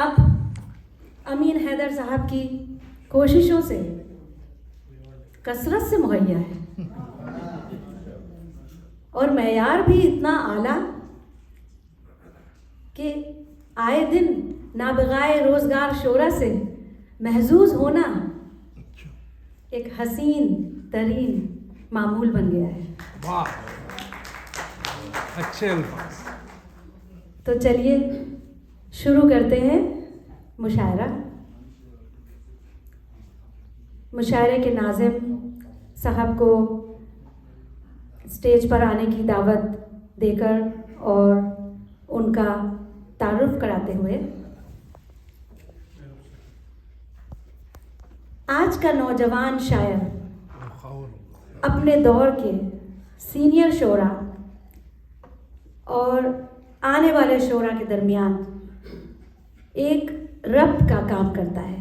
اب امین حیدر صاحب کی کوششوں سے کثرت سے مہیا ہے اور معیار بھی اتنا اعلیٰ کہ آئے دن نابغائے روزگار شعرا سے محظوظ ہونا ایک حسین ترین معمول بن گیا ہے. واہ، اچھے الفاظ. تو چلیے شروع کرتے ہیں مشاعرہ. مشاعرے کے ناظم صاحب کو اسٹیج پر آنے کی دعوت دے کر اور ان کا تعارف کراتے ہوئے، آج کا نوجوان شاعر اپنے دور کے سینئر شعراء اور آنے والے شعراء کے درمیان ایک ربط کا کام کرتا ہے.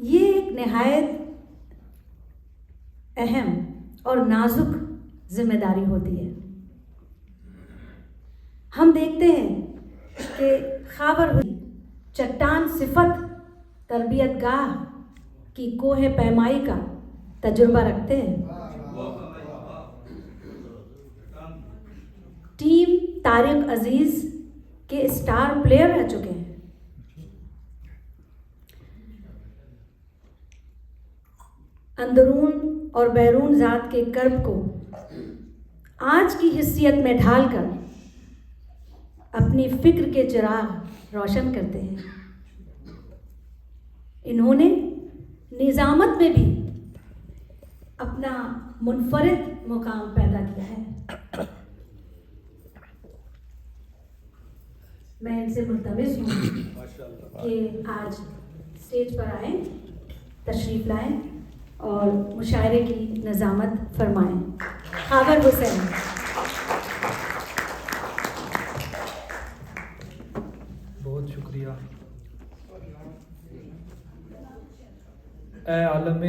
یہ ایک نہایت اہم اور نازک ذمہ داری ہوتی ہے. ہم دیکھتے ہیں کہ خاور ہوئی چٹان صفت تربیت گاہ کی کوہ پیمائی کا تجربہ رکھتے ہیں. ٹیم طارق عزیز کے اسٹار پلیئر رہ چکے ہیں. اندرون اور بیرون ذات کے کرب کو آج کی حیثیت میں ڈھال کر اپنی فکر کے چراغ روشن کرتے ہیں. انہوں نے نظامت میں بھی اپنا منفرد مقام پیدا کیا ہے. میں ان سے ملتمس ہوں کہ آج اسٹیج پر آئیں، تشریف لائیں اور مشاعرے کی نظامت فرمائیں. خاور حسین. بہت شکریہ. اے عالم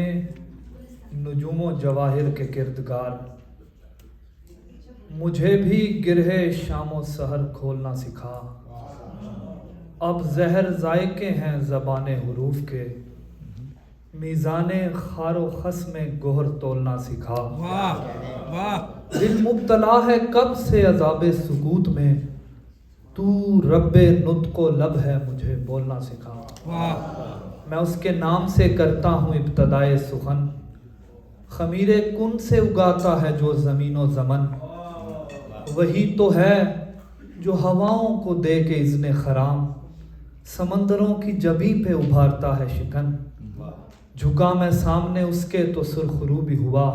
نجوم و جواہر کے کردگار، مجھے بھی گرہ شام و سحر کھولنا سکھا. اب زہر ذائقے ہیں زبان حروف کے، میزان خار و خس میں گوہر تولنا سکھا. دل مبتلا ہے کب سے عذاب سکوت میں، تو رب نطق و لب ہے مجھے بولنا سکھا. میں اس کے نام سے کرتا ہوں ابتدائے سخن، خمیر کن سے اگاتا ہے جو زمین و زمن. وہی تو ہے جو ہواؤں کو دے کے اذن خرام، سمندروں کی جبیں پہ ابھارتا ہے شکن. جھکا میں سامنے اس کے تو سرخ رو بھی ہوا،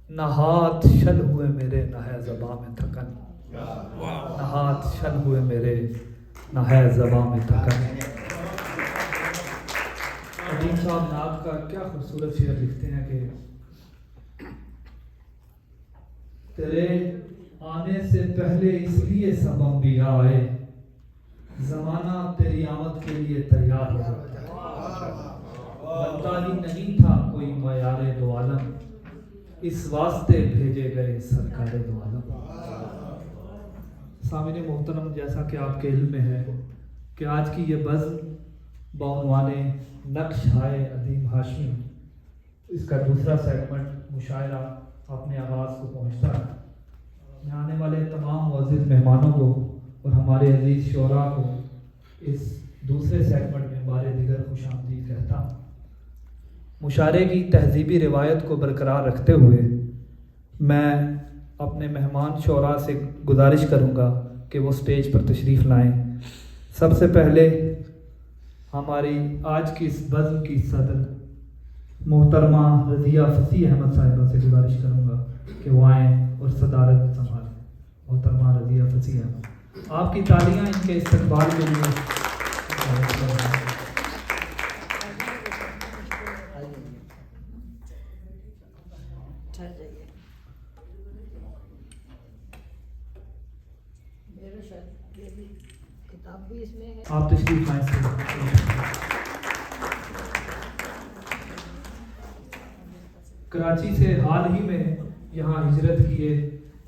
نہ ہاتھ شل ہوئے میرے نہ ہے زباں میں تھکن. نہ ہاتھ شل ہوئے میرے نہ ہے زباں میں تھکن. عظیم صاحب نعت کا کیا خوبصورت شعر لکھتے ہیں کہ تیرے آنے سے پہلے اس لیے سب انبیاء آئے، زمانہ تیری آمد کے لیے تیار ہو جاتا. بنتا ہی نہیں تھا کوئی معیار دو عالم، اس واسطے بھیجے گئے سرکار دو عالم. سامعین محترم، جیسا کہ آپ کے علم میں ہے کہ آج کی یہ بزم بعنوان نقش ہائے عظیم ہاشمی، اس کا دوسرا سیگمنٹ مشاعرہ اپنے آغاز کو پہنچتا ہے. میں آنے والے تمام معزز مہمانوں کو اور ہمارے عزیز شعراء کو اس دوسرے سیگمنٹ میں بار دیگر خوش آمدید کہتا ہوں. مشاعرے کی تہذیبی روایت کو برقرار رکھتے ہوئے میں اپنے مہمان شعراء سے گزارش کروں گا کہ وہ اسٹیج پر تشریف لائیں. سب سے پہلے ہماری آج کی اس بزم کی صدر محترمہ رضیہ فصیح احمد صاحبہ سے گزارش کروں گا کہ وہ آئیں اور صدارت سنبھالیں. محترمہ رضیہ فصیح احمد، آپ کی تالیاں ان کے استقبال کے لیے. آپ تشریف لائیں. کراچی سے حال ہی میں یہاں ہجرت کیے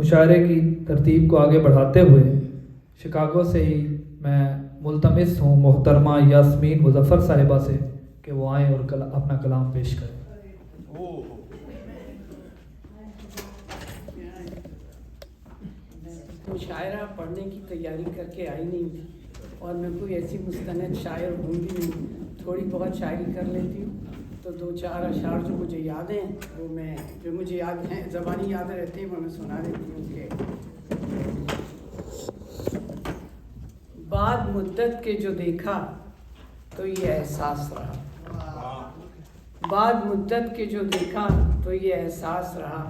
مشاعرے کی ترتیب کو آگے بڑھاتے ہوئے شکاگو سے ہی میں ملتمس ہوں محترمہ یاسمین مظفر صاحبہ سے کہ وہ آئیں اور اپنا کلام پیش کریں. مشاعرہ پڑھنے کی تیاری کر کے آئی نہیں تھی اور میں کوئی ایسی مستند شاعر ہوں بھی نہیں. تھوڑی بہت شاعری کر لیتی ہوں تو 2-4 اشعار جو مجھے یاد ہیں وہ میں جو مجھے یاد ہیں زبانی یاد رہتے ہیں وہ میں سنا دیتی ہوں کہ بعد مدت کے جو دیکھا تو یہ احساس رہا. بعد مدت کے جو دیکھا تو یہ احساس رہا.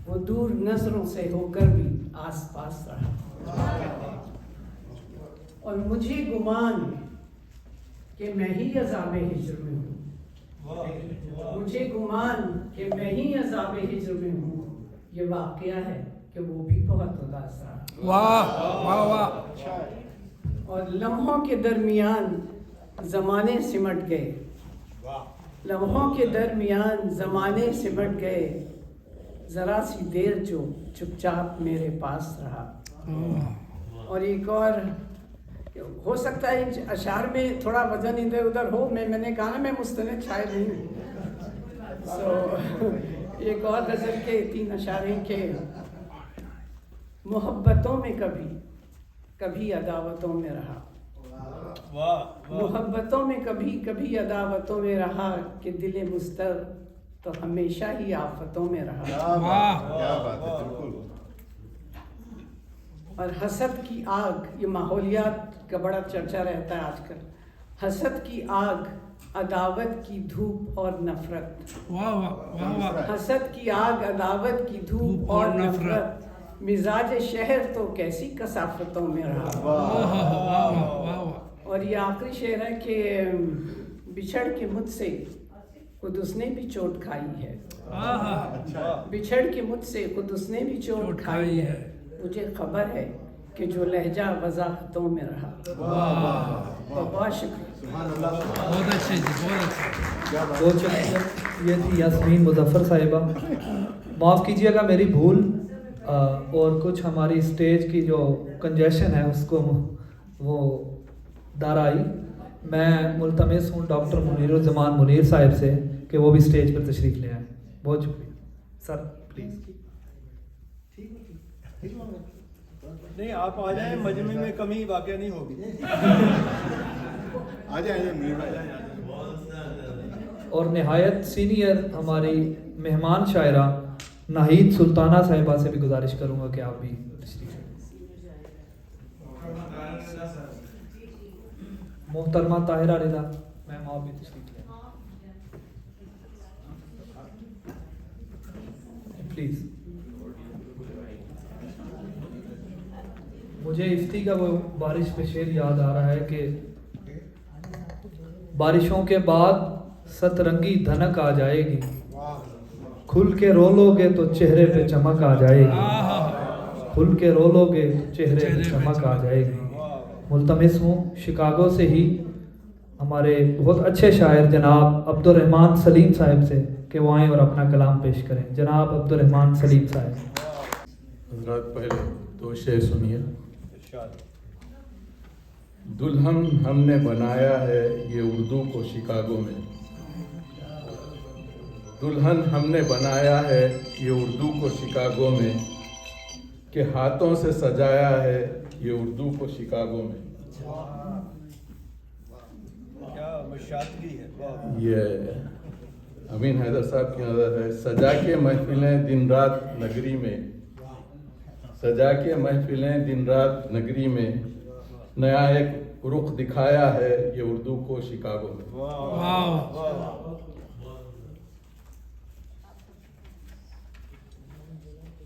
وہ دور نظروں سے ہو کر بھی آس پاس رہا. اور مجھے گمان کہ میں ہی عذاب ہجر میں ہوں. مجھے گمان کہ میں ہی عذاب ہجر میں ہوں. یہ واقعہ ہے کہ وہ بھی بہت اداس رہا. واہ واہ واہ. اور لمحوں کے درمیان زمانے سمٹ گئے. لمحوں کے درمیان زمانے سمٹ گئے. ذرا سی دیر جو چپ چاپ میرے پاس رہا. اور ایک اور ہو سکتا ہے اشعار میں تھوڑا وزن ادھر ادھر ہو. میں نے کہا نا میں مستند شاعر نہیں ہوں. ایک اور غزل کے 3 اشعار ہیں کہ محبتوں میں کبھی عداوتوں میں رہا. محبتوں میں کبھی عداوتوں میں رہا کہ دل مضطر تو ہمیشہ ہی آفتوں میں رہا. کیا بات ہے. بالکل. اور حسد کی آگ، یہ ماحولیات کا بڑا چرچا رہتا ہے آج کل. حسد کی آگ، عداوت کی دھوپ اور نفرت. واہ واہ واہ. حسد کی آگ، عداوت کی دھوپ اور نفرت. مزاج شہر تو کیسی کثافتوں میں رہا. اور یہ آخری شعر ہے کہ بچھڑ کے مجھ سے خود اس نے بھی چوٹ کھائی ہے. بچھڑ کے مجھ سے خود اس نے بھی چوٹ کھائی ہے. مجھے خبر ہے کہ جو لہجہ وضاحتوں میں رہا. بہت شکریہ. بہت اچھے جی. بہت شکریہ. یہ تھی یاسمین مظفر صاحبہ. معاف کیجیے گا میری بھول اور کچھ ہماری اسٹیج کی جو کنجیشن ہے اس کو وہ دار آئی. میں ملتمس ہوں ڈاکٹر منیر الزمان منیر صاحب سے کہ وہ بھی اسٹیج پر تشریف لے آئیں. بہت شکریہ سر. پلیز. نہیں آپ آ جائیں, مجمع میں کمی واقع نہیں ہوگی. آ جائیں. اور نہایت سینئر ہماری مہمان شاعرہ ناہید سلطانہ صاحبہ سے بھی گزارش کروں گا کہ آپ بھی تشریف لیں. محترمہ طاہرہ رضا میم آپ بھی تشریف لیں پلیز. مجھے افتی کا وہ بارش پہ شعر یاد آ رہا ہے کہ بارشوں کے بعد سترنگی دھنک آ جائے گی. کھل کے رو لو گے تو چہرے پہ چمک آ جائے گی. کھل کے رو لو گے تو چہرے پہ چمک آ جائے گی. ملتمس ہوں شکاگو سے ہی ہمارے بہت اچھے شاعر جناب عبد الرحمن سلیم صاحب سے کہ وہ آئیں اور اپنا کلام پیش کریں. جناب عبد الرحمن سلیم صاحب. حضرات پہلے 2 شعر سنیے. دلہن ہم نے بنایا ہے یہ اردو کو شکاگو میں. دلہن ہم نے بنایا ہے یہ اردو کو شکاگو میں کہ ہاتھوں سے سجایا ہے یہ اردو کو شکاگو میں. کیا مشاعرگی ہے. یہ امین حیدر صاحب کی نظر ہے. سجا کے محفلیں دن رات نگری میں, سجا کے محفلیں دن رات نگری میں, نیا ایک رخ دکھایا ہے یہ اردو کو شکاگو میں.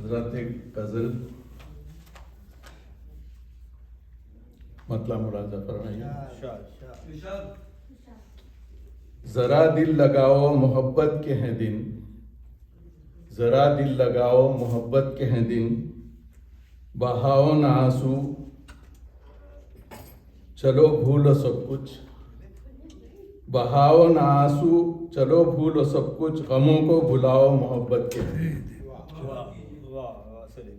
حضرت ایک غزل مطلب مراجعہ فرمائیے. ذرا دل لگاؤ محبت کے ہیں دن, ذرا دل لگاؤ محبت کے ہیں دن, بہاؤ نہ آنسو چلو بھولو سب کچھ, بہاؤ نہ آنسو چلو بھولو سب کچھ, غموں کو بھلاؤ محبت کے. واہ واہ سلیم.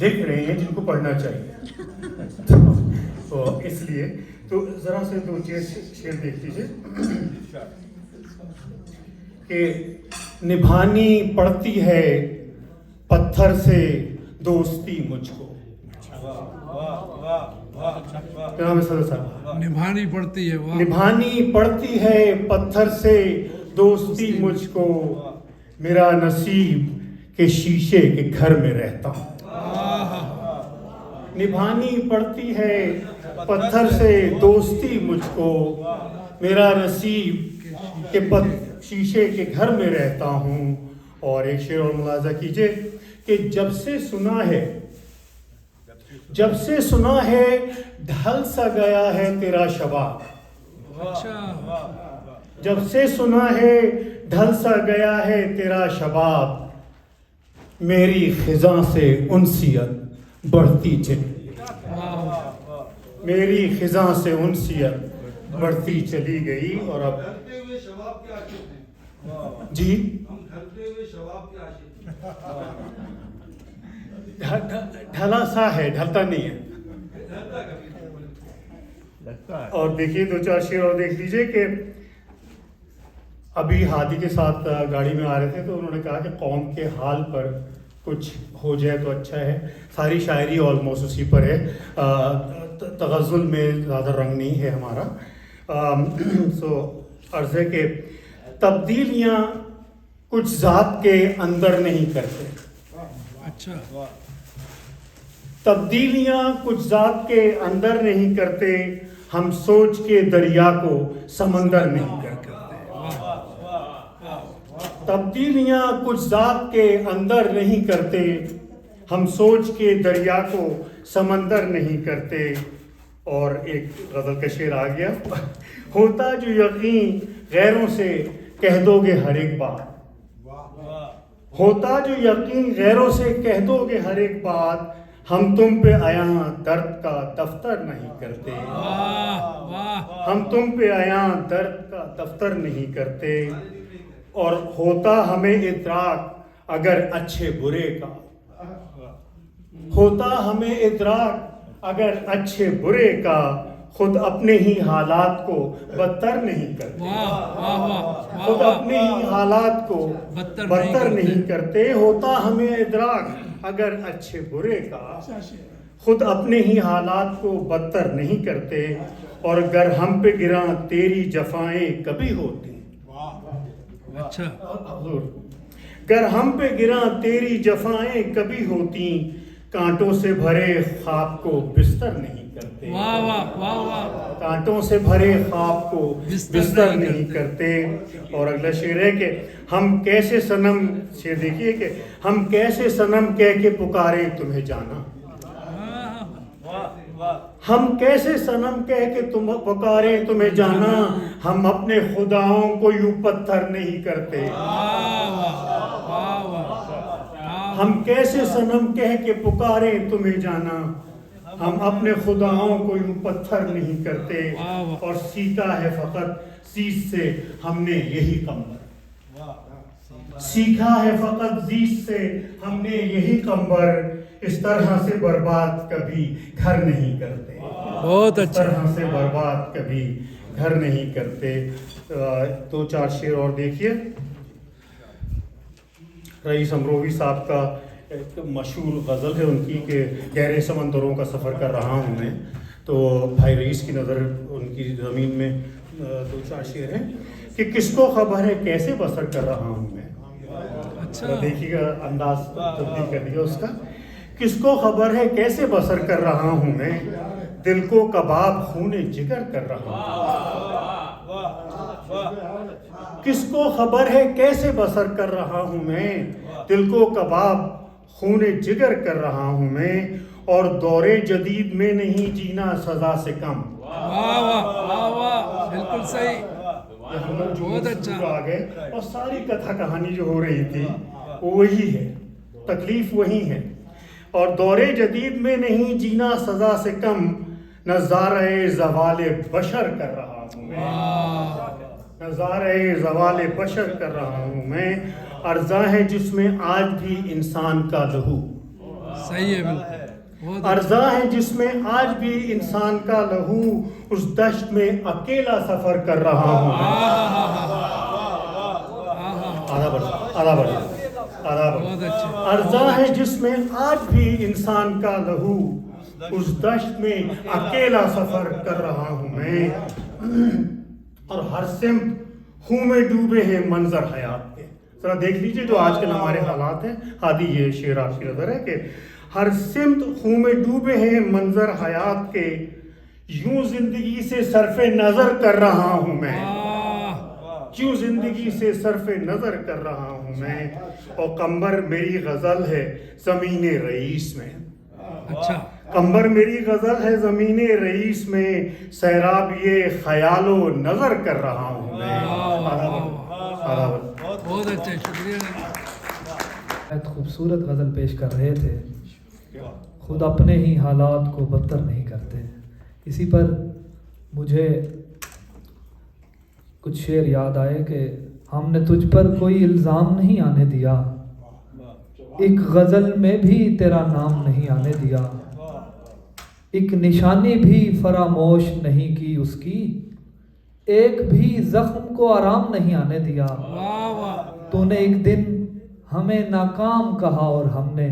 لکھ رہے ہیں جن کو پڑھنا چاہیے. تو اس لیے تو ذرا سے دو شعر دیکھ لیجیے کہ نبھانی پڑتی ہے پتھر سے دوستی مجھ کو. جناب صدر صاحب, نبھانی پڑتی ہے. واہ نبھانی پڑتی ہے پتھر سے دوستی مجھ کو, میرا نصیب کہ شیشے کے گھر میں رہتا ہوں. نبھانی پڑتی ہے پتھر سے دوستی مجھ کو, میرا نصیب کہ شیشے کے گھر میں رہتا ہوں. اور ایک شعر اور ملاحظہ کیجئے کہ جب سے سنا ہے ڈھل سا گیا ہے تیرا شباب. اچھا. جب سے سنا ہے ڈھل سا گیا ہے تیرا شباب, میری خزاں سے انسیت بڑھتی چلی. میری خزاں سے انسیت بڑھتی چلی گئی. اور اب جی ڈھلا سا ہے, ڈھلتا نہیں ہے. اور دیکھیے دو چار شعر اور دیکھ لیجئے کہ ابھی ہادی کے ساتھ گاڑی میں آ رہے تھے تو انہوں نے کہا کہ قوم کے حال پر کچھ ہو جائے تو اچھا ہے. ساری شاعری آلموسٹ اسی پر ہے, تغزل میں زیادہ رنگ نہیں ہے ہمارا. سو عرض ہے کہ تبدیلیاں کچھ ذات کے اندر نہیں کرتے. اچھا. تبدیلیاں کچھ ذات کے اندر نہیں کرتے, ہم سوچ کے دریا کو سمندر نہیں کرتے. تبدیلیاں کچھ ذات کے اندر نہیں کرتے, ہم سوچ کے دریا کو سمندر نہیں کرتے. اور ایک غزل کا شعر آ گیا, ہوتا جو یقین غیروں سے کہہ دو گے ہر ایک بات. ہوتا جو یقین غیروں سے کہہ دو گے ہر ایک بات, ہم تم پہ آیاں درد کا دفتر نہیں کرتے. ہم تم پہ آیاں درد کا دفتر نہیں کرتے. اور ہوتا ہمیں ادراک اگر اچھے برے کا, ہوتا ہمیں ادراک اگر اچھے برے کا, خود اپنے ہی حالات کو بدتر نہیں کرتے. خود اپنے ہی حالات کو بدتر نہیں کرتے. ہوتا ہمیں ادراک اگر اچھے برے کا, خود اپنے ہی حالات کو بدتر نہیں کرتے. اور گر ہم پہ گراں تیری جفائیں کبھی ہوتی. اچھا. گر ہم پہ گراں تیری جفائیں کبھی ہوتی, کانٹوں سے بھرے خواب کو بستر نہیں کرتے. کانٹوں سے بھرے خواب کو بستر نہیں کرتے. اور اگلا شعر ہے کہ ہم کیسے صنم, شعر دیکھیے کہ ہم کیسے صنم کہہ کے پکارے تمہیں جانا. ہم کیسے صنم کہہ کے تم پکارے تمہیں جانا, ہم اپنے خداؤں کو یوں پتھر نہیں کرتے. ہم کیسے صنم کہہ کے پکارے تمہیں جانا, ہم اپنے خداؤں کو یوں پتھر نہیں کرتے. اور سیکھا ہے فقط زیست سے ہم نے یہی قمبر. سیکھا ہے فقط زیست سے ہم نے یہی قمبر, اس طرح سے برباد کبھی گھر نہیں کرتے. بہت اچھا. اس طرح سے برباد کبھی گھر نہیں کرتے. دو چار شعر اور دیکھیے. رئیس امروہی صاحب کا ایک مشہور غزل ہے ان کی کہ گہرے سمندروں کا سفر کر رہا ہوں میں. تو بھائی رئیس کی نظر ان کی زمین میں دو چار شعر ہیں کہ کس کو خبر ہے کیسے بسر کر رہا ہوں میں. اچھا. دیکھیے گا انداز تبدیل کر دیا اس کا. کس کو خبر ہے کیسے بسر کر رہا ہوں میں, دل کو کباب خون جگر کر رہا ہوں. کس کو خبر ہے کیسے بسر کر رہا ہوں میں, دل کو کباب خون جگر کر رہا ہوں میں. اور دور جدید میں نہیں جینا سزا سے کم. بالکل صحیح. بہت اچھا. آ گئے اور ساری کتھا کہانی جو ہو رہی تھی وہ وہی ہے, تکلیف وہی ہے. اور دور جدید میں نہیں جینا سزا سے کم, نظارۂ زوال بشر کر رہا ہوں میں. نظارۂ زوال بشر کر رہا ہوں میں. ارزاں ہے جس میں آج بھی انسان کا لہو. صحیح ہے بالکل بہت ارزا ہے جس میں آج بھی انسان کا لہو اس دشت میں اکیلا سفر کر رہا ہوں آدھا بڑھ بہت اچھے ارزا ہے جس میں آج بھی انسان کا لہو اس دشت میں اکیلا سفر کر رہا ہوں میں، اور ہر سمت خون میں ڈوبے ہیں منظر حیات کے. ذرا دیکھ لیجئے جو آج کل ہمارے حالات ہیں. ہادی یہ شعر آپ کی نظر ہے کہ ہر سمت خون میں ڈوبے ہیں منظر حیات کے، یوں زندگی سے صرف نظر کر رہا ہوں میں، یوں زندگی سے صرف نظر کر رہا ہوں میں، اور قمبر میری غزل ہے زمین رئیس میں. اچھا قمبر میری غزل ہے زمین رئیس میں، سیراب یہ خیال و نظر کر رہا ہوں میں. بہت اچھے شکریہ. بہت خوبصورت غزل پیش کر رہے تھے. خود اپنے ہی حالات کو بدتر نہیں کرتے. اسی پر مجھے کچھ شعر یاد آئے کہ ہم نے تجھ پر کوئی الزام نہیں آنے دیا، ایک غزل میں بھی تیرا نام نہیں آنے دیا، ایک نشانی بھی فراموش نہیں کی اس کی، ایک بھی زخم کو آرام نہیں آنے دیا. تو نے ایک دن ہمیں ناکام کہا اور ہم نے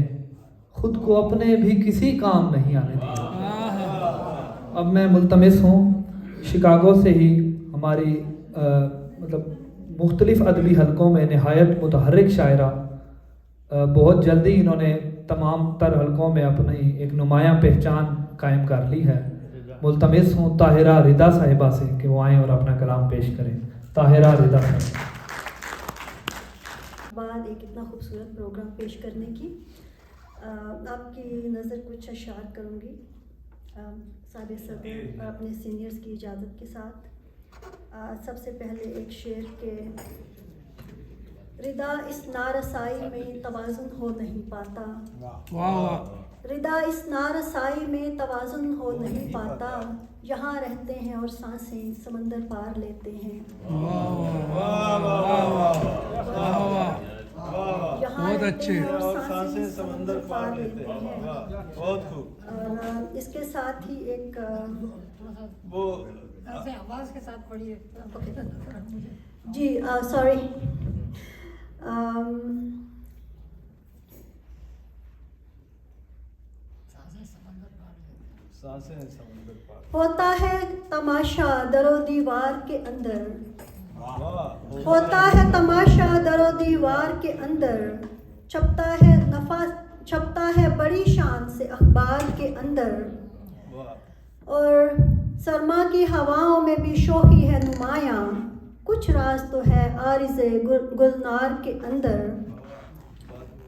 خود کو اپنے بھی کسی کام نہیں آنے دیا. اب میں ملتمس ہوں شکاگو سے ہی ہماری مطلب مختلف ادبی حلقوں میں نہایت متحرک شاعرہ بہت جلدی انہوں نے تمام تر حلقوں میں اپنی ایک نمایاں پہچان قائم کر لی ہے. ملتمس ہوں طاہرہ رضا صاحبہ سے کہ وہ آئیں اور اپنا کلام پیش کریں. طاہرہ رضا صاحبہ. بعد ایک اتنا خوبصورت پروگرام پیش کرنے کی آپ کی نظر کچھ اشعار کروں گی سابق صدر اور اپنے سینئرز کی اجازت کے ساتھ. سب سے پہلے ایک شعر کے ردا اس نارسائی میں توازن ہو نہیں پاتا، ردا اس نارسائی میں توازن ہو نہیں پاتا، یہاں رہتے ہیں اور سانسیں سمندر پار لیتے ہیں، یہاں رہتے ہیں اور سانسیں سمندر پار لیتے ہیں. بہت خوب. اور اس کے ساتھ ہی ایک وہ آواز کے ساتھ پڑھیے. جی سوری. ہوتا ہے تماشا در و دیوار کے اندر، ہوتا ہے تماشا در و دیوار کے اندر، چھپتا ہے بڑی شان سے اخبار کے اندر، اور سرما کی ہواؤں میں بھی شوخی ہے نمایاں، کچھ راز تو ہے عارض گلنار کے اندر،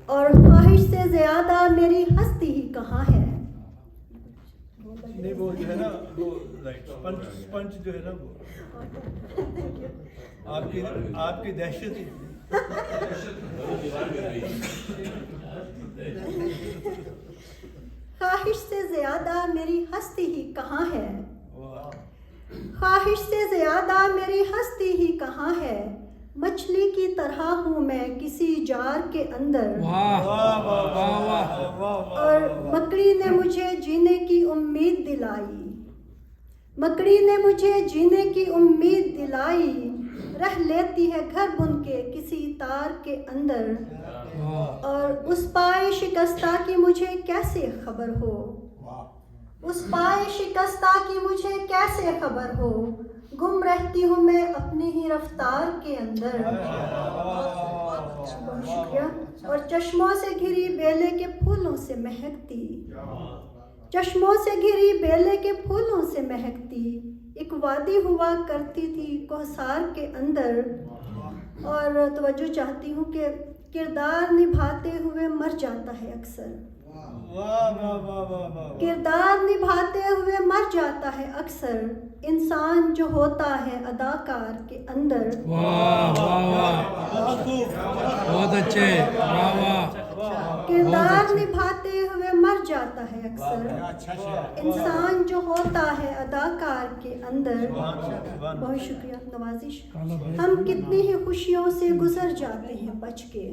اور خواہش سے زیادہ میری ہستی ہی کہاں ہے. نہیں وہ جو ہے نا وہ پنچ جو ہے نا وہ آپ کی دہشت ہی. خواہش سے زیادہ میری ہستی ہی کہاں ہے، خواہش سے زیادہ میری ہستی ہی کہاں ہے، مچھلی کی طرح ہوں میں کسی جار کے اندر، اور مکڑی نے مجھے جینے کی امید دلائی، مکڑی نے مجھے جینے کی امید دلائی، رہ لیتی ہے گھر بن کے کسی تار کے اندر، اور اس پائے شکستہ کی مجھے کیسے خبر ہو، اس پائے شکستہ کی مجھے کیسے خبر ہو، گم رہتی ہوں میں اپنی ہی رفتار کے اندر. بہت شکریہ. اور چشموں سے گھری بیلے کے پھولوں سے مہکتی، چشموں سے گھری بیلے کے پھولوں سے مہکتی، ایک وادی ہوا کرتی تھی کوہسار کے اندر. اور توجہ چاہتی ہوں کہ کردار نبھاتے ہوئے مر جاتا ہے اکثر، کردار نبھاتے ہوئے مر جاتا ہے اکثر، انسان جو ہوتا ہے اداکار کے اندر. بہت اچھے. کردار نبھاتے ہوئے مر جاتا ہے اکثر، انسان جو ہوتا ہے اداکار کے اندر. بہت شکریہ. نوازش. ہم کتنی ہی خوشیوں سے گزر جاتے ہیں بچ کے،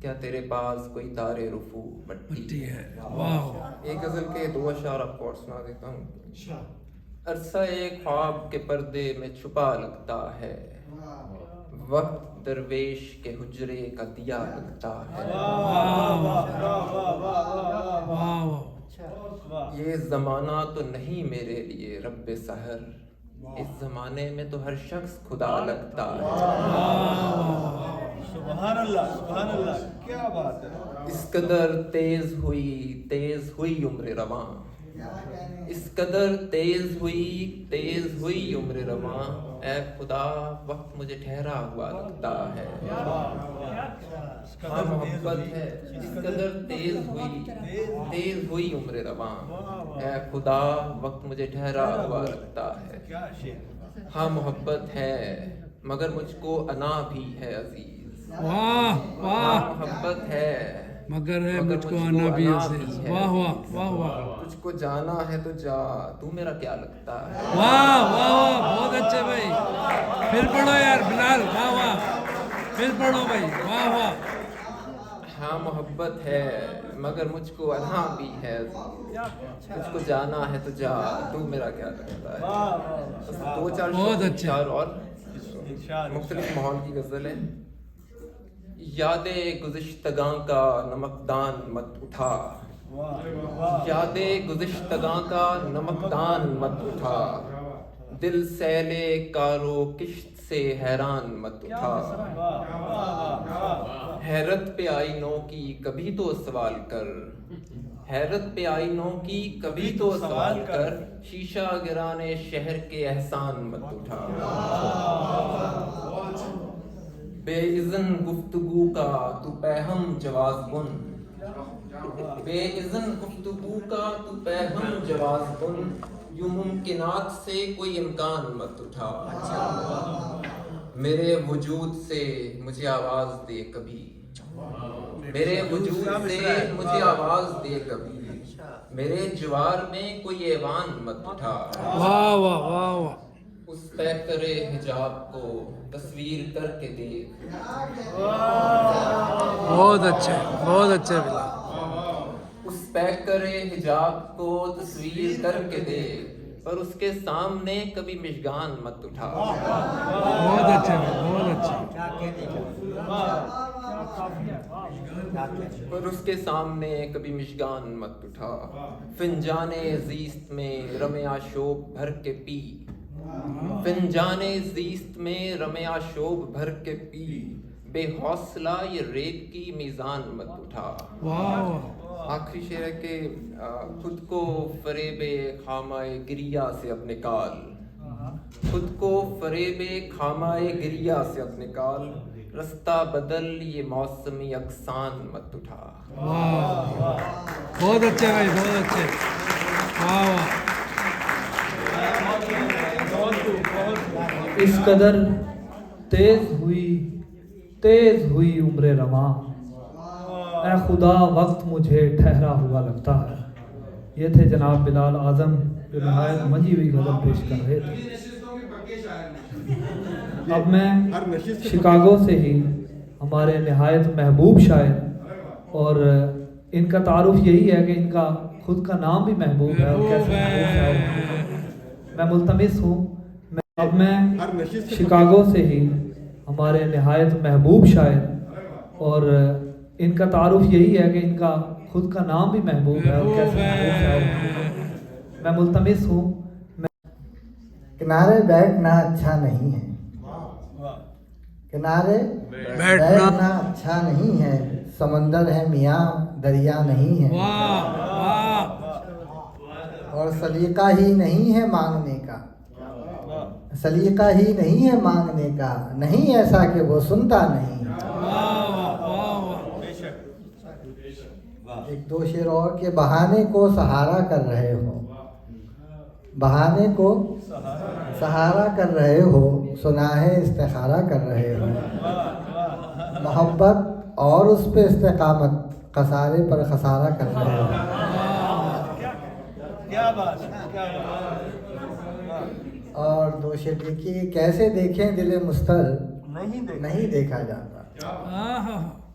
کیا تیرے پاس کوئی تار رفو مٹی ہے. واہ ایک غزل کے 2 اشعار آپ کو اور سنا دیتا ہوں. عرصہ ایک خواب کے پردے میں چھپا لگتا ہے, وقت درویش کے حجرے کا دیا لگتا ہے. یہ زمانہ تو نہیں میرے لیے رب سحر, اس زمانے میں تو ہر شخص خدا لگتا ہے. سبحان اللہ, کیا بات ہے. اس قدر تیز ہوئی عمر رواں, اس قدر تیز ہوئی عمر رواں, اے خدا وقت مجھے ٹھہرا ہوا لگتا ہے. ہاں محبت ہے, اس قدر تیز ہوئی عمر رواں, اے خدا وقت مجھے ٹھہرا ہوا لگتا ہے. ہاں محبت ہے مگر مجھ کو انا بھی ہے عزیز. واہ واہ, محبت ہے مگر ہے مجھ کو آنا بھی عزیز. واہ واہ واہ واہ, تجھ کو جانا ہے تو جا, تو میرا کیا لگتا ہے. واہ واہ واہ, بہت اچھے بھائی. پھر پڑھو یار بلال, واہ واہ, پھر پڑھو بھائی, واہ واہ. ہاں محبت ہے مگر مجھ کو انا بھی ہے, تجھ کو جانا ہے تو جا, تو میرا کیا لگتا ہے. 2-4 بہت اچھے. اور مختلف ماحول کی غزل ہے. یادیں گزشتگاں کا نمکدان مت اٹھا, یادیں گزشتگاں کا نمکدان مت اٹھا, دل سیلے کارو کشت سے حیران مت اٹھا. حیرت پہ آئینوں کی کبھی تو سوال کر, حیرت پہ آئینوں کی کبھی تو سوال کر, شیشہ گرانے شہر کے احسان مت اٹھا. بے اذن گفتگو کا تو پیہم جواز بن, بے اذن گفتگو کا تو پیہم جواز بن, یوں ممکنات سے کوئی امکان مت اٹھا. میرے وجود سے مجھے آواز دے کبھی, میرے وجود سے مجھے آواز دے کبھی, میرے جوار میں کوئی ایوان مت اٹھا. واہ واہ واہ واہ, اس پیکر حجاب کو تصویر کر کے دیکھ. بہت اچھے بلال. اس پیکر حجاب کو تصویر کر کے دیکھ, پر اس کے سامنے کبھی مشگان مت اٹھا. بہت اچھے بھائی, بہت اچھے. پر اس کے سامنے کبھی مشگان مت اٹھا. فنجان زیست میں رم آشوب بھر کے پی, فنجان زیست میں رم آشوب بھر کے پی, بے حوصلہ یہ ریت کی میزان مت اٹھا. آخری شعر ہے کہ خود کو فریب خامائے گریا سے اپنے کال, خود کو فریب خامائے گریا سے اپنے کال, رستہ بدل یہ موسمی اقسان مت اٹھا. بہت اچھے بھائی, بہت اچھے. واہ واہ. اس قدر تیز ہوئی عمر رواں, اے خدا وقت مجھے ٹھہرا ہوا لگتا ہے. یہ تھے جناب بلال اعظم جو نہایت منجھی ہوئی غزل پیش کر رہے تھے. اب میں شکاگو سے ہی ہمارے نہایت محبوب شاعر, اور ان کا تعارف یہی ہے کہ ان کا خود کا نام بھی محبوب ہے, اور کیسے محبوب شاعر ہیں. میں ملتمس ہوں, اب میں شکاگو سے ہی ہمارے نہایت محبوب شاعر, اور ان کا تعارف یہی ہے کہ ان کا خود کا نام بھی محبوب ہے, اور کیسے محبوب شاعر ہیں. میں ملتمس ہوں. کنارے بیٹھنا اچھا نہیں ہے, کنارے بیٹھنا اچھا نہیں ہے, سمندر ہے میاں دریا نہیں ہے. اور سلیقہ ہی نہیں ہے مانگنے کا, سلیقہ ہی نہیں ہے مانگنے کا, نہیں ایسا کہ وہ سنتا نہیں. ایک 2 شعر اور کہ بہانے کو سہارا کر رہے ہو, بہانے کو سہارا کر رہے ہو, سنا ہے استخارہ کر رہے ہو. محبت اور اس پہ استقامت, خسارے پر خسارہ کر رہے ہو. کیا بات. اور 2 شعر دیکھیے, کیسے دیکھیں دل مستر نہیں دیکھا جاتا.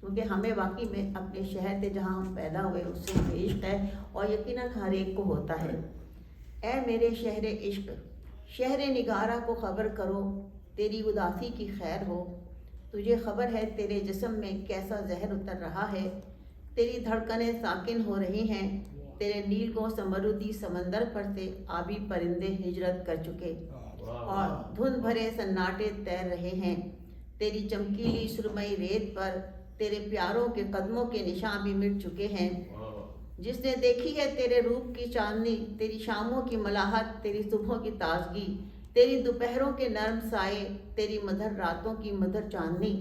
کیونکہ ہمیں واقعی میں اپنے شہر سے جہاں ہم پیدا ہوئے اس سے ہمیں عشق ہے، اور یقیناً ہر ایک کو ہوتا ہے۔ اے میرے شہر عشق، شہر نگارہ کو خبر کرو تیری اداسی کی خیر ہو، تجھے خبر ہے تیرے جسم میں کیسا زہر اتر رہا ہے، تیری دھڑکنیں ساکن ہو رہی ہیں، تیرے نیل کو سمرودی سمندر پر سے آبی پرندے ہجرت کر چکے اور دھند بھرے سناٹے تیر رہے ہیں، تیری چمکیلی سرمئی ریت پر تیرے پیاروں کے قدموں کے نشان بھی مٹ چکے ہیں۔ جس نے دیکھی ہے تیرے روپ کی چاندنی، تیری شاموں کی ملاحت، تیری صبحوں کی تازگی، تیری دوپہروں کے نرم سائے، تیری مدھر راتوں کی مدھر چاندنی،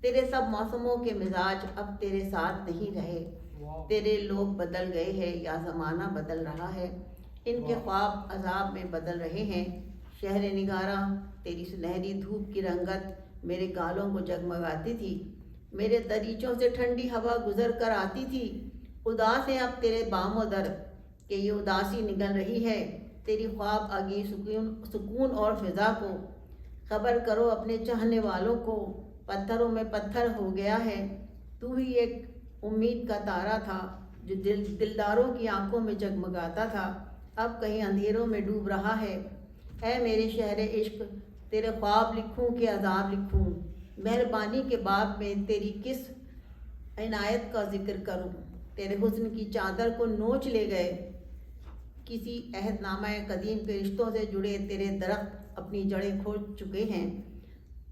تیرے سب موسموں کے مزاج اب تیرے ساتھ نہیں رہے، تیرے لوگ بدل گئے ہیں یا زمانہ بدل رہا ہے، ان کے خواب عذاب میں بدل رہے ہیں۔ شہر نگارہ، تیری سنہری دھوپ کی رنگت میرے گالوں کو جگمگاتی تھی، میرے دریچوں سے ٹھنڈی ہوا گزر کر آتی تھی، اداس ہے اب تیرے بام و در کہ یہ اداسی نگل رہی ہے، تیری خواب آگی سکون اور فضا کو خبر کرو اپنے چاہنے والوں کو، پتھروں میں پتھر ہو گیا ہے، تو ہی ایک امید کا تارا تھا جو دلداروں کی آنکھوں میں جگمگاتا تھا، اب کہیں اندھیروں میں ڈوب رہا ہے۔ اے میرے شہر عشق، تیرے خواب لکھوں کہ عذاب لکھوں، مہربانی کے باب میں تیری کس عنایت کا ذکر کروں، تیرے حسن کی چادر کو نوچ لے گئے کسی عہد نامہ قدیم کے رشتوں سے جڑے تیرے درخت اپنی جڑیں کھول چکے ہیں،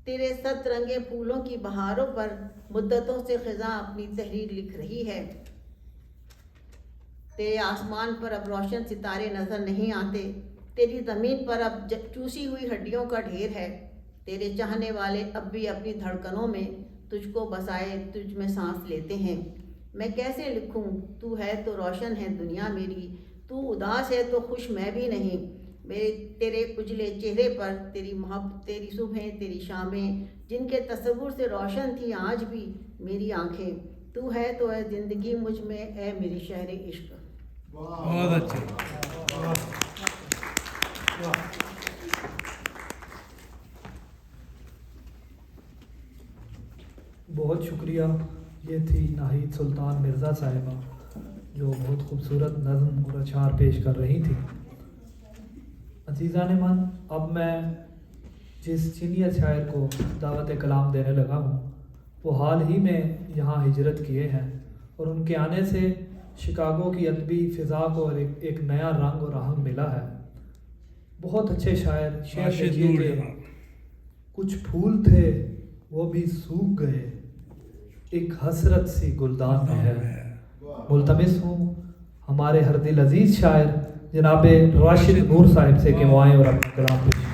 تیرے ست رنگے پھولوں کی بہاروں پر مدتوں سے خزاں اپنی تحریر لکھ رہی ہے، تیرے آسمان پر اب روشن ستارے نظر نہیں آتے، تیری زمین پر اب چوسی ہوئی ہڈیوں کا ڈھیر ہے، تیرے چاہنے والے اب بھی اپنی دھڑکنوں میں تجھ کو بسائے تجھ میں سانس لیتے ہیں، میں کیسے لکھوں، تو ہے تو روشن ہے دنیا میری، تو اداس ہے تو خوش میں بھی نہیں، میرے تیرے اجلے چہرے پر تیری محبت، تیری صبحیں، تیری شامیں جن کے تصور سے روشن تھی آج بھی میری آنکھیں، تو ہے تو ہے زندگی مجھ میں اے میرے شہر عشق۔ بہت اچھے۔ بہت شکریہ۔ یہ تھی ناہید سلطان مرزا صاحبہ جو بہت خوبصورت نظم اور اشعار پیش کر رہی تھی۔ عزیزان من، اب میں جس سینئر شاعر کو دعوت کلام دینے لگا ہوں وہ حال ہی میں یہاں ہجرت کیے ہیں، اور ان کے آنے سے شکاگو کی ادبی فضا کو ایک نیا رنگ اور آہنگ ملا ہے۔ بہت اچھے شاعر شعر لکھیے کہ کچھ پھول تھے وہ بھی سوکھ گئے، ایک حسرت سی گلدان میں ہے۔ ملتمس ہوں ہمارے ہر دل عزیز شاعر جناب راشد نور صاحب سے کہ وہ آئیں اور اپنا کلام پیش کریں۔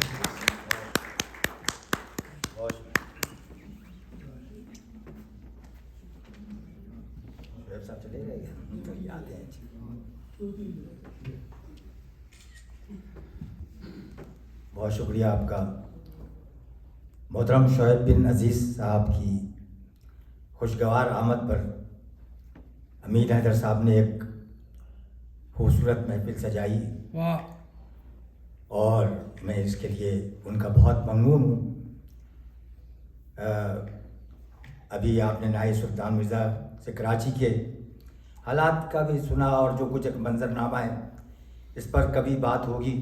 بہت شکریہ آپ کا محترم شعیب بن عزیز صاحب کی خوشگوار آمد پر امین حیدر صاحب نے ایک خوبصورت محفل سجائی، اور میں اس کے لیے ان کا بہت ممنون ہوں۔ ابھی آپ نے ناہید سلطان مرزا سے کراچی کے حالات کا بھی سنا، اور جو کچھ ایک منظرنامہ ہے اس پر کبھی بات ہوگی،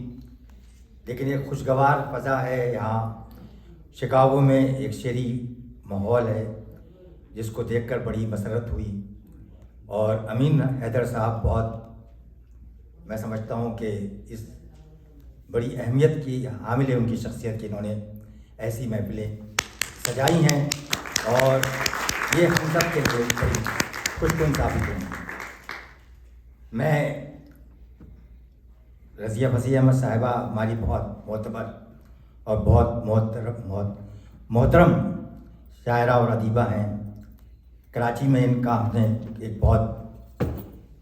لیکن ایک خوشگوار فضا ہے یہاں شکاگو میں، ایک شعری ماحول ہے جس کو دیکھ کر بڑی مسرت ہوئی، اور امین حیدر صاحب بہت، میں سمجھتا ہوں کہ اس بڑی اہمیت کی حامل ہے ان کی شخصیت کی، انہوں نے ایسی محفلیں سجائی ہیں اور یہ ہم سب کے لیے بڑی خوش کن ثابت ہیں۔ میں رضیہ فصیح احمد صاحبہ ہماری بہت معتبر اور بہت محترم شاعرہ اور ادیبہ ہیں، کراچی میں ان کا ہم نے ایک بہت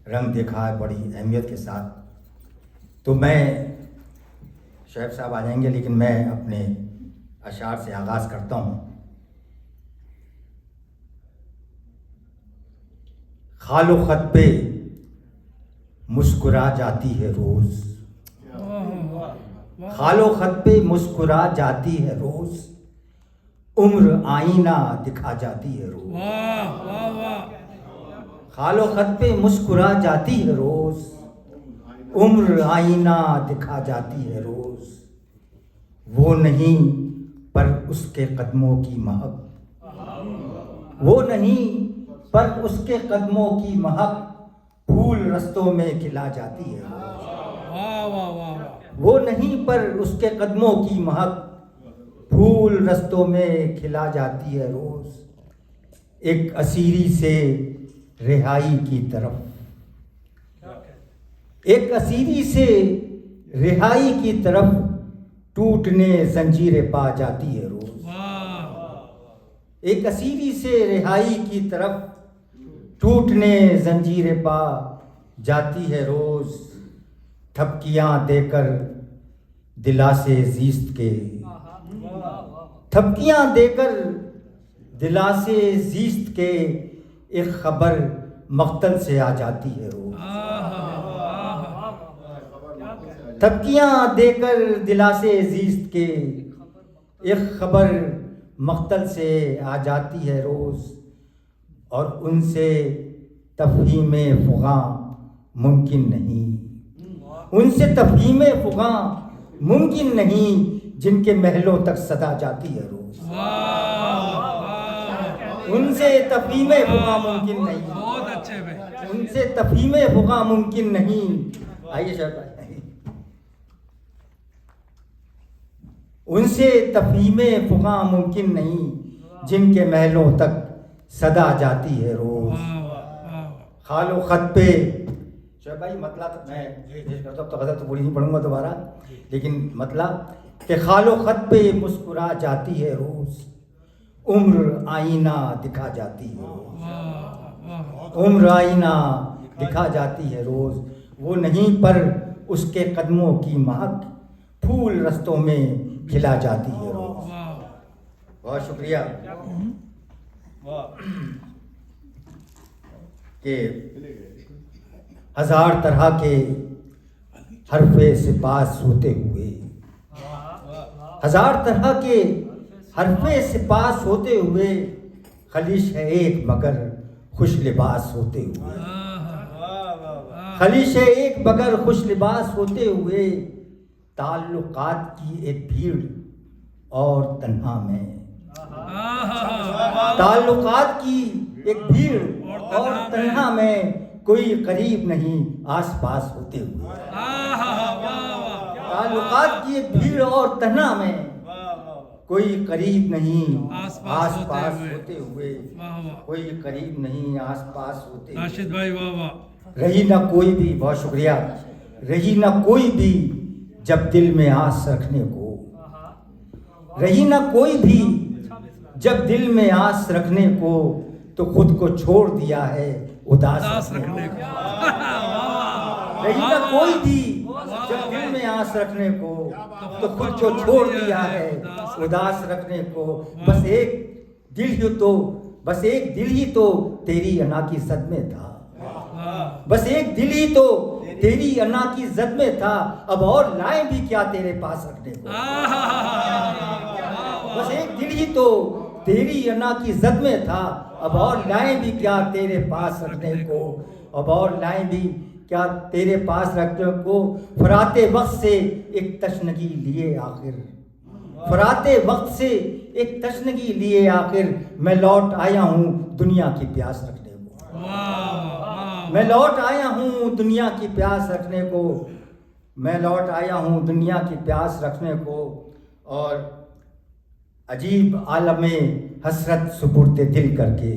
رنگ دیکھا ہے بڑی اہمیت کے ساتھ، تو میں شعیب صاحب آ جائیں گے لیکن میں اپنے اشعار سے آغاز کرتا ہوں۔ خال و خط پہ مسکرا جاتی ہے روز، خال و خط پہ مسکرا جاتی ہے روز، عمر آئینہ دکھا جاتی ہے روز. واہ واہ واہ. خال و خط پہ مسکرا جاتی ہے روز. عمر آئینہ دکھا جاتی ہے روز. وہ نہیں پر اس کے قدموں کی مہک. وہ نہیں پر اس کے قدموں کی مہک پھول رستوں میں کھلا جاتی ہے. واہ واہ واہ. وہ نہیں پر اس کے قدموں کی مہک پھول رستوں میں کھلا جاتی ہے روز. ایک اسیری سے رہائی کی طرف. ایک اسیری سے رہائی کی طرف ٹوٹنے زنجیریں پا جاتی ہے روز. ایک اسیری سے رہائی کی طرف ٹوٹنے زنجیریں پا جاتی ہے روز. تھپکیاں دے کر دلاسے زیست کے. تھپکیاں دے کر دلاسے زیست کے ایک خبر مقتل سے آ جاتی ہے روز. تھپکیاں دے کر دلاسے زیست کے ایک خبر مقتل سے آ جاتی ہے روز. اور ان سے تفہیم فغاں ممکن نہیں. ان سے تفہیم فغاں ممکن نہیں جن کے محلوں تک صدا جاتی ہے روز. ان سے تفہیم فغاں ممکن نہیں. بہت اچھے بھائی. ان سے تفہیم فغاں ممکن نہیں. آئیے شاید بھائی. ان سے تفہیم فغاں ممکن نہیں جن کے محلوں تک صدا جاتی ہے روز. خال و خط پہ شعیب بھائی مطلب میں کرتا ہوں تو غزل تو پوری نہیں پڑھوں گا دوبارہ, لیکن مطلب کہ خال و خط پہ مسکرا جاتی ہے روز. عمر آئینہ دکھا جاتی ہے روز. عمر آئینہ دکھا جاتی ہے روز. وہ نہیں پر اس کے قدموں کی مہک پھول رستوں میں کھلا جاتی ہے روز. بہت شکریہ کہ ہزار طرح کے حرف سپاس ہوتے ہوئے, ہزار طرح کے حرف سپاس ہوتے ہوئے خلیش ہے ایک مگر خوش لباس ہوتے ہوئے. خلیش ہے ایک مگر خوش لباس ہوتے ہوئے تعلقات کی ایک بھیڑ اور تنہا میں. تعلقات کی ایک بھیڑ اور تنہا میں کوئی قریب نہیں آس پاس ہوتے ہوئے. تعلقات کی ایک بھیڑ اور تنہا میں کوئی قریب نہیں آس پاس ہوتے ہوئے. کوئی قریب نہیں آس پاس ہوتے ہوئے. راشد بھائی واہ واہ. رہی نہ کوئی بھی, بہت شکریہ, رہی نہ کوئی بھی جب دل میں آس رکھنے کو. رہی نہ کوئی بھی جب دل میں آس رکھنے کو تو خود کو چھوڑ دیا ہے اداس رکھنے کو. رہی نہ کوئی بھی جب دل میں آس رکھنے کو تو خود کو چھوڑ دیا ہے اداس رکھنے کو. بس ایک دل ہی تو تیری انا کی زد میں تھا. بس ایک دل ہی تو تیری انا کی زد میں تھا. اب اور لائیں بھی کیا تیرے پاس رکھنے کو. بس ایک دل ہی تو تیری انا کی زد میں تھا. اب اور لائیں بھی کیا تیرے پاس رکھنے کو. اب اور لائیں بھی کیا تیرے پاس رکھنے کو. فراتے وقت سے ایک تشنگی لیے آخر. فراتے وقت سے ایک تشنگی لیے آخر میں لوٹ آیا ہوں دنیا کی پیاس رکھنے کو. میں لوٹ آیا ہوں دنیا کی پیاس رکھنے کو. میں لوٹ آیا ہوں دنیا کی پیاس رکھنے کو. اور عجیب عالم حسرت سپرد دل کر کے,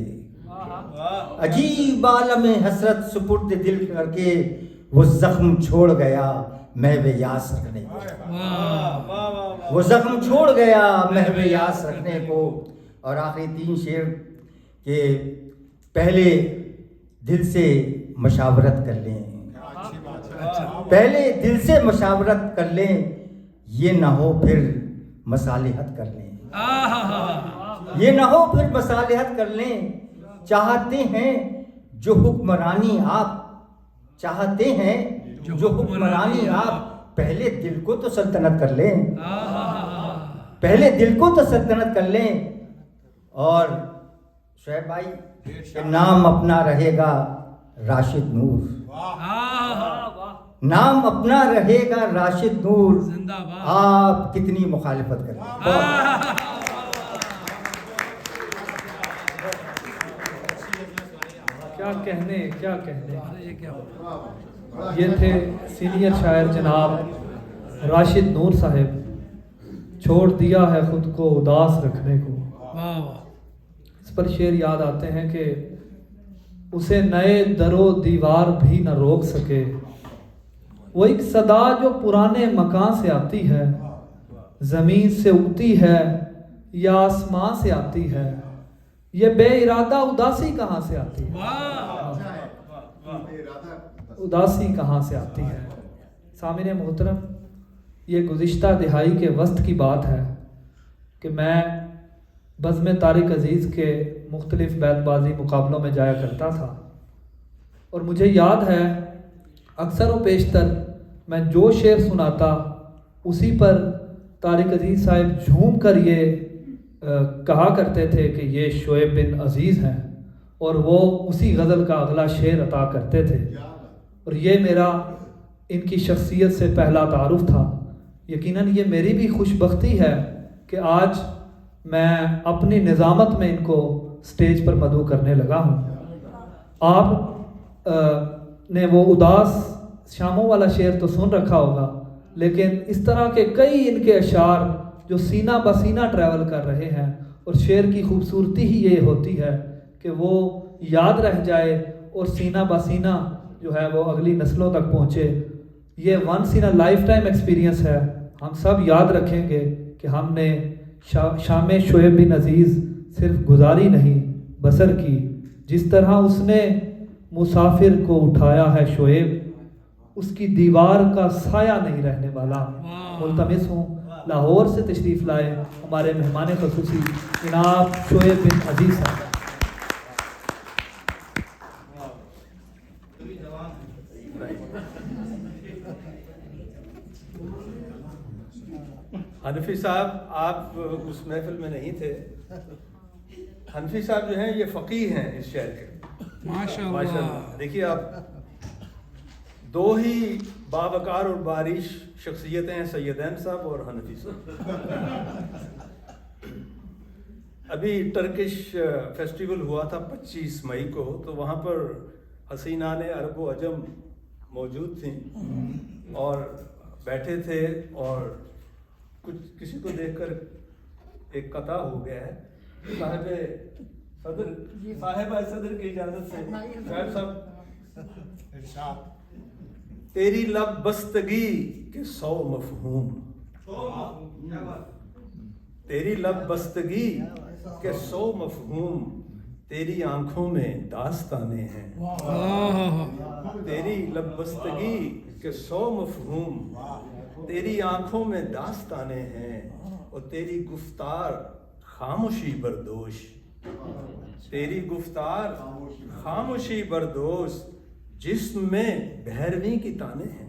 عجیب عالم حسرت سپرد دل کر کے وہ زخم چھوڑ گیا محو یاس رکھنے کو. وہ زخم چھوڑ گیا محو یاس رکھنے کو. اور آخری 3 شعر کہ پہلے دل سے مشاورت کر لیں, پہلے دل سے مشاورت کر لیں, یہ نہ ہو پھر مصالحت کر لیں. یہ نہ ہو پھر مصالحت کر لیں. چاہتے ہیں جو حکمرانی آپ, چاہتے ہیں جو حکمرانی آپ, پہلے دل کو تو سلطنت کر لیں. پہلے دل کو تو سلطنت کر لیں. اور شعیب بھائی کہ نام اپنا رہے گا راشد نور، نام اپنا رہے گا راشد نور، آپ کتنی مخالفت کریں. کیا کہنے. یہ تھے سینئر شاعر جناب راشد نور صاحب. چھوڑ دیا ہے خود کو اداس رکھنے کو. اس پر شعر یاد آتے ہیں کہ اسے نئے در و دیوار بھی نہ روک سکے، وہ ایک صدا جو پرانے مکان سے آتی ہے، زمین سے اگتی ہے یا آسمان سے آتی ہے، یہ بے ارادہ اداسی کہاں سے آتی ہے؟ اداسی کہاں سے آتی ہے؟ سامعین محترم، یہ گزشتہ دہائی کے وسط کی بات ہے کہ میں بزم طارق عزیز کے مختلف بیت بازی مقابلوں میں جایا کرتا تھا، اور مجھے یاد ہے اکثر و بیشتر میں جو شعر سناتا اسی پر طارق عزیز صاحب جھوم کر یہ کہا کرتے تھے کہ یہ شعیب بن عزیز ہیں، اور وہ اسی غزل کا اگلا شعر عطا کرتے تھے. اور یہ میرا ان کی شخصیت سے پہلا تعارف تھا. یقیناً یہ میری بھی خوش بختی ہے کہ آج میں اپنی نظامت میں ان کو سٹیج پر مدعو کرنے لگا ہوں. آپ نے وہ اداس شاموں والا شعر تو سن رکھا ہوگا، لیکن اس طرح کے کئی ان کے اشعار جو سینہ بسینہ ٹریول کر رہے ہیں، اور شعر کی خوبصورتی ہی یہ ہوتی ہے کہ وہ یاد رہ جائے اور سینہ بسینہ جو ہے وہ اگلی نسلوں تک پہنچے. یہ once in a lifetime experience ہے. ہم سب یاد رکھیں گے کہ ہم نے شام شعیب بن عزیز صرف گزاری نہیں بسر کی. جس طرح اس نے مسافر کو اٹھایا ہے شعیب، اس کی دیوار کا سایہ نہیں رہنے والا. ملتمس ہوں لاہور سے تشریف لائے ہمارے مہمان خصوصی جناب شعیب بن عزیز صاحب. حنفی صاحب آپ اس محفل میں نہیں تھے. حنفی صاحب جو ہیں یہ فقیہ ہیں اس شہر کے. ماشاءاللہ. دیکھیے آپ دو ہی باوقار اور بارش شخصیتیں ہیں، سیدین صاحب اور حنفی صاحب. ابھی ٹرکش فیسٹیول ہوا تھا 25 مئی کو، تو وہاں پر حسینان عرب و عجم موجود تھیں اور بیٹھے تھے، اور کسی کو دیکھ کر ایک قطع ہو گیا ہے. صاحبہ صدر کی اجازت سے صاحب صاحب تیری لب بستگی کے 100 مفہوم، تیری لب بستگی کے 100 مفہوم، تیری آنکھوں میں داستانے ہیں. تیری لب بستگی کے 100 مفہوم، تیری آنکھوں میں داستانے ہیں، اور تیری گفتار خاموشی بردوش، تیری گفتار خاموشی بردوش، جسم میں بھیرویں کی تانے ہیں،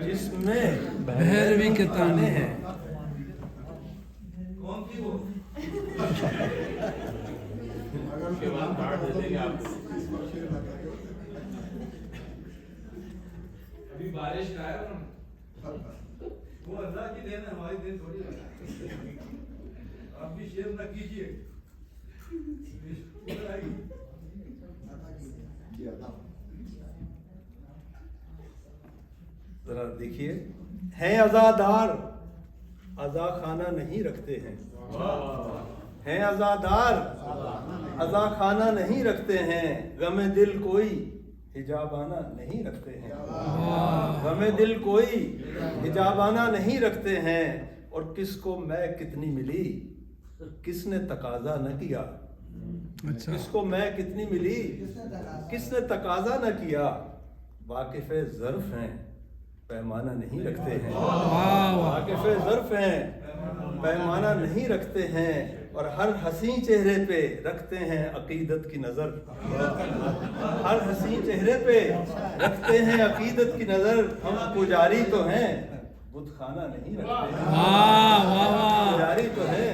جسم میں بھیرویں کے تانے ہیں. ابھی بارش کا ہے، وہ اللہ کی دین ہے، ہماری دین تھوڑی ہے. آپ بھی شیئر نہ کیجیے. ذرا دیکھیے، ہیں عزادار عزا خانہ نہیں رکھتے ہیں، ہیں عزادار عزا خانہ نہیں رکھتے ہیں، غم دل کوئی حجابانہ نہیں رکھتے ہیں، غم دل کوئی حجابانہ نہیں رکھتے ہیں. اور کس کو میں کتنی ملی کس نے تقاضا نہ کیا، کس کو میں کتنی ملی کس نے تقاضا نہ کیا. واقف ظرف ہیں پیمانہ نہیں رکھتے ہیں، واقف ظرف ہیں پیمانہ نہیں رکھتے ہیں، اور ہر حسین چہرے پہ رکھتے ہیں عقیدت کی نظر، ہر حسین چہرے پہ رکھتے ہیں عقیدت کی نظر. ہم پجاری تو ہیں بت خانہ نہیں رکھتے، پجاری تو ہیں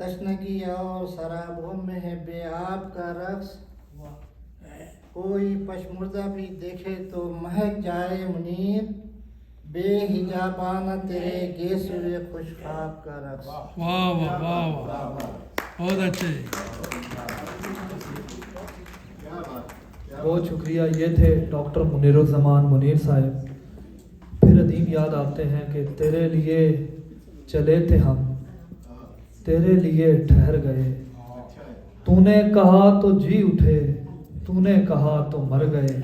تشنگی اور سرابوں میں ہے بے آب کا رقص، کوئی پشمردہ بھی دیکھے تو مہک جائے منیر، بے حجابانہ تیرے گیسوئے خوش خواب کا رقص۔ واہ واہ واہ واہ، بہت اچھے۔ بہت شکریہ۔ یہ تھے ڈاکٹر منیر الزمان منیر صاحب۔ پھر ادیب یاد آتے ہیں کہ تیرے لیے چلے تھے ہم، تیرے لیے ٹھہر گئے، تو نے کہا تو جی اٹھے، تو نے کہا تو مر گئے،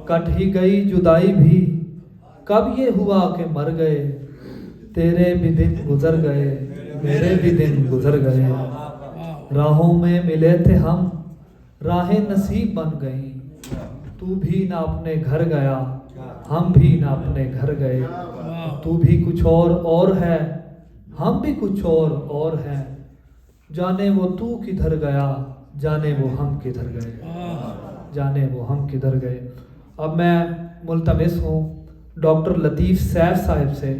کٹ ہی گئی جدائی بھی، کب یہ ہوا کہ مر گئے، تیرے بھی دن گزر گئے، میرے بھی دن گزر گئے، راہوں میں ملے تھے ہم، راہیں نصیب بن گئیں، تو بھی نہ اپنے گھر گیا، ہم بھی نہ اپنے گھر گئے، تو بھی کچھ اور ہے، ہم بھی کچھ اور ہیں، جانے وہ تو کدھر گیا، جانے وہ ہم کدھر گئے، جانے وہ ہم کدھر گئے۔ اب میں ملتمس ہوں ڈاکٹر لطیف سیف صاحب سے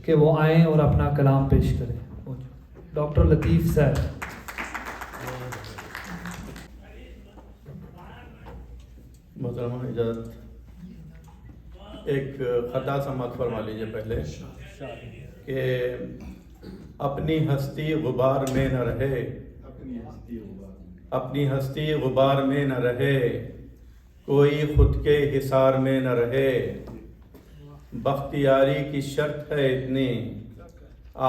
کہ وہ آئیں اور اپنا کلام پیش کریں۔ ڈاکٹر لطیف سیف۔ محترمہ اجازت ایک خطا سماعت فرما لیجیے پہلے کہ اپنی ہستی غبار میں نہ رہے، اپنی ہستی غبار میں نہ رہے، کوئی خود کے حصار میں نہ رہے، بختیاری کی شرط ہے اتنی،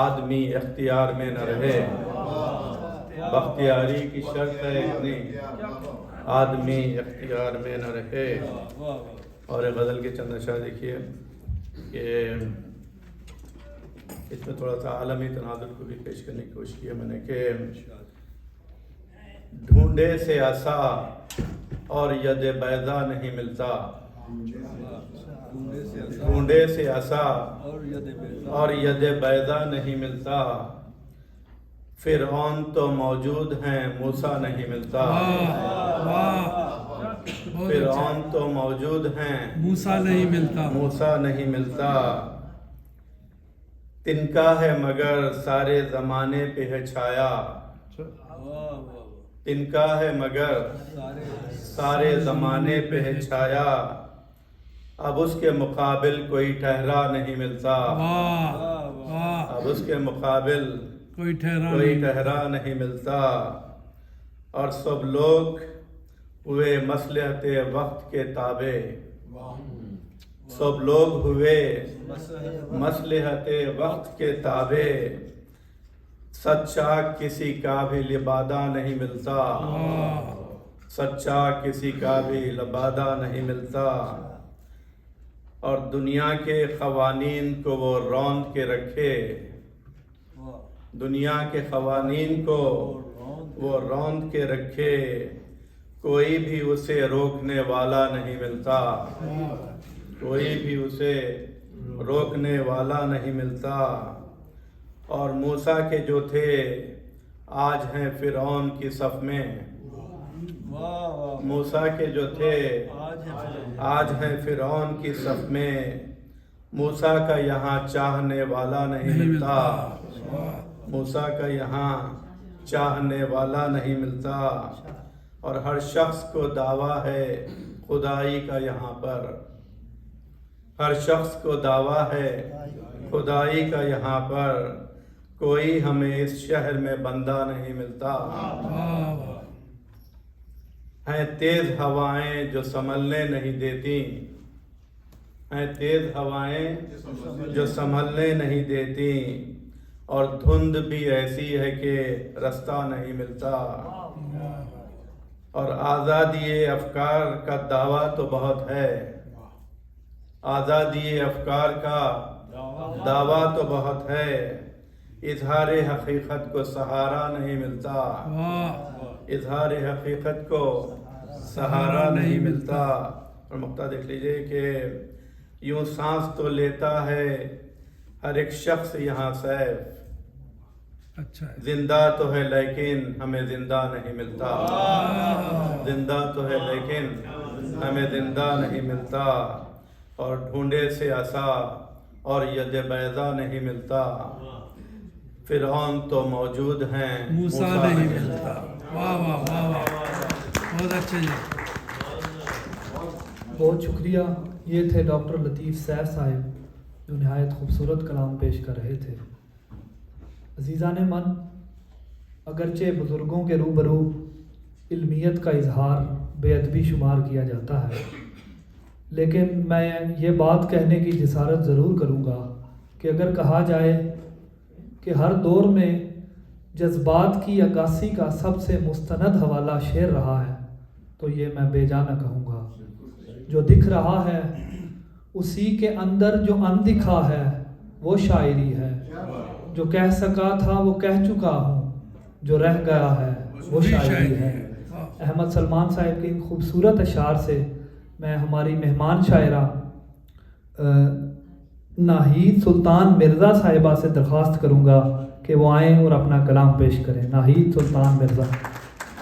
آدمی اختیار میں نہ رہے، بختیاری کی شرط ہے اتنی، آدمی اختیار میں نہ رہے۔ اور ایک غزل کے چند اشعار دیکھیے کہ اس میں تھوڑا سا عالمی تناظر کو بھی پیش کرنے کی کوشش کی ہے میں نے کہ ڈھونڈے سے عصا اور ید بیضا نہیں ملتا، ڈھونڈے سے عصا اور ید بیضا نہیں ملتا، فرعون تو موجود ہیں موسیٰ نہیں ملتا، فرعون تو موجود ہیں موسیٰ نہیں ملتا، موسیٰ نہیں ملتا، تنکا ہے مگر سارے زمانے پہ ہے چھایا، تنکا ہے مگر سارے زمانے پہ ہے چھایا، اب اس کے مقابل کوئی ٹھہرا نہیں ملتا، اب اس کے مقابل کوئی ٹھہرا نہیں ملتا، اور سب لوگ ہوئے مصلحت وقت کے تابع، سب لوگ ہوئے مصلحت وقت کے تابع، سچا کسی کا بھی لبادہ نہیں ملتا، سچا کسی کا بھی لبادہ نہیں ملتا، اور دنیا کے قوانین کو وہ روند کے رکھے، دنیا کے قوانین کو وہ روند کے رکھے، کوئی بھی اسے روکنے والا نہیں ملتا، کوئی بھی اسے روکنے والا نہیں ملتا، اور موسیٰ کے جو تھے آج ہیں فرعون کی صف میں، موسیٰ کے جو تھے آج ہیں فرعون کی صف میں، موسیٰ کا یہاں چاہنے والا نہیں ملتا، موسیٰ کا یہاں چاہنے والا نہیں ملتا، اور ہر شخص کو دعویٰ ہے خدائی کا یہاں پر، ہر شخص کو دعویٰ ہے خدائی کا یہاں پر، کوئی ہمیں اس شہر میں بندہ نہیں ملتا، ہیں تیز ہوائیں جو سنبھلنے نہیں دیتی، ہیں تیز ہوائیں جو سنبھلنے نہیں دیتی، اور دھند بھی ایسی ہے کہ رستہ نہیں ملتا، اور آزادی افکار کا دعویٰ تو بہت ہے، آزادی افکار کا دعویٰ تو بہت ہے، اظہار حقیقت کو سہارا نہیں ملتا، اظہار حقیقت کو سہارا نہیں ملتا۔ اور مقطع دیکھ لیجئے کہ یوں سانس تو لیتا ہے ہر ایک شخص یہاں سیف، زندہ تو ہے لیکن ہمیں زندہ نہیں ملتا، زندہ تو ہے لیکن ہمیں زندہ نہیں ملتا، اور ڈھونڈے سے عصا اور ید بیضا نہیں ملتا، فرعون تو موجود ہیں موسیٰ نہیں ملتا. واہ واہ واہ واہ, بہت اچھے جی. بہت شکریہ. یہ تھے ڈاکٹر لطیف سیف صاحب جو نہایت خوبصورت کلام پیش کر رہے تھے. عزیزان من، اگرچہ بزرگوں کے روبرو علمیت کا اظہار بے ادبی شمار کیا جاتا ہے، لیکن میں یہ بات کہنے کی جسارت ضرور کروں گا کہ اگر کہا جائے کہ ہر دور میں جذبات کی عکاسی کا سب سے مستند حوالہ شعر رہا ہے تو یہ میں بے جا نہ کہوں گا. جو دکھ رہا ہے اسی کے اندر جو اندکھا ہے وہ شاعری ہے. جو کہہ سکا تھا وہ کہہ چکا ہوں، جو رہ گیا ہے وہ شاعری ہے. احمد سلمان صاحب کے ان خوبصورت اشعار سے میں ہماری مہمان شاعرہ ناہید سلطان مرزا صاحبہ سے درخواست کروں گا کہ وہ آئیں اور اپنا کلام پیش کریں. ناہید سلطان مرزا.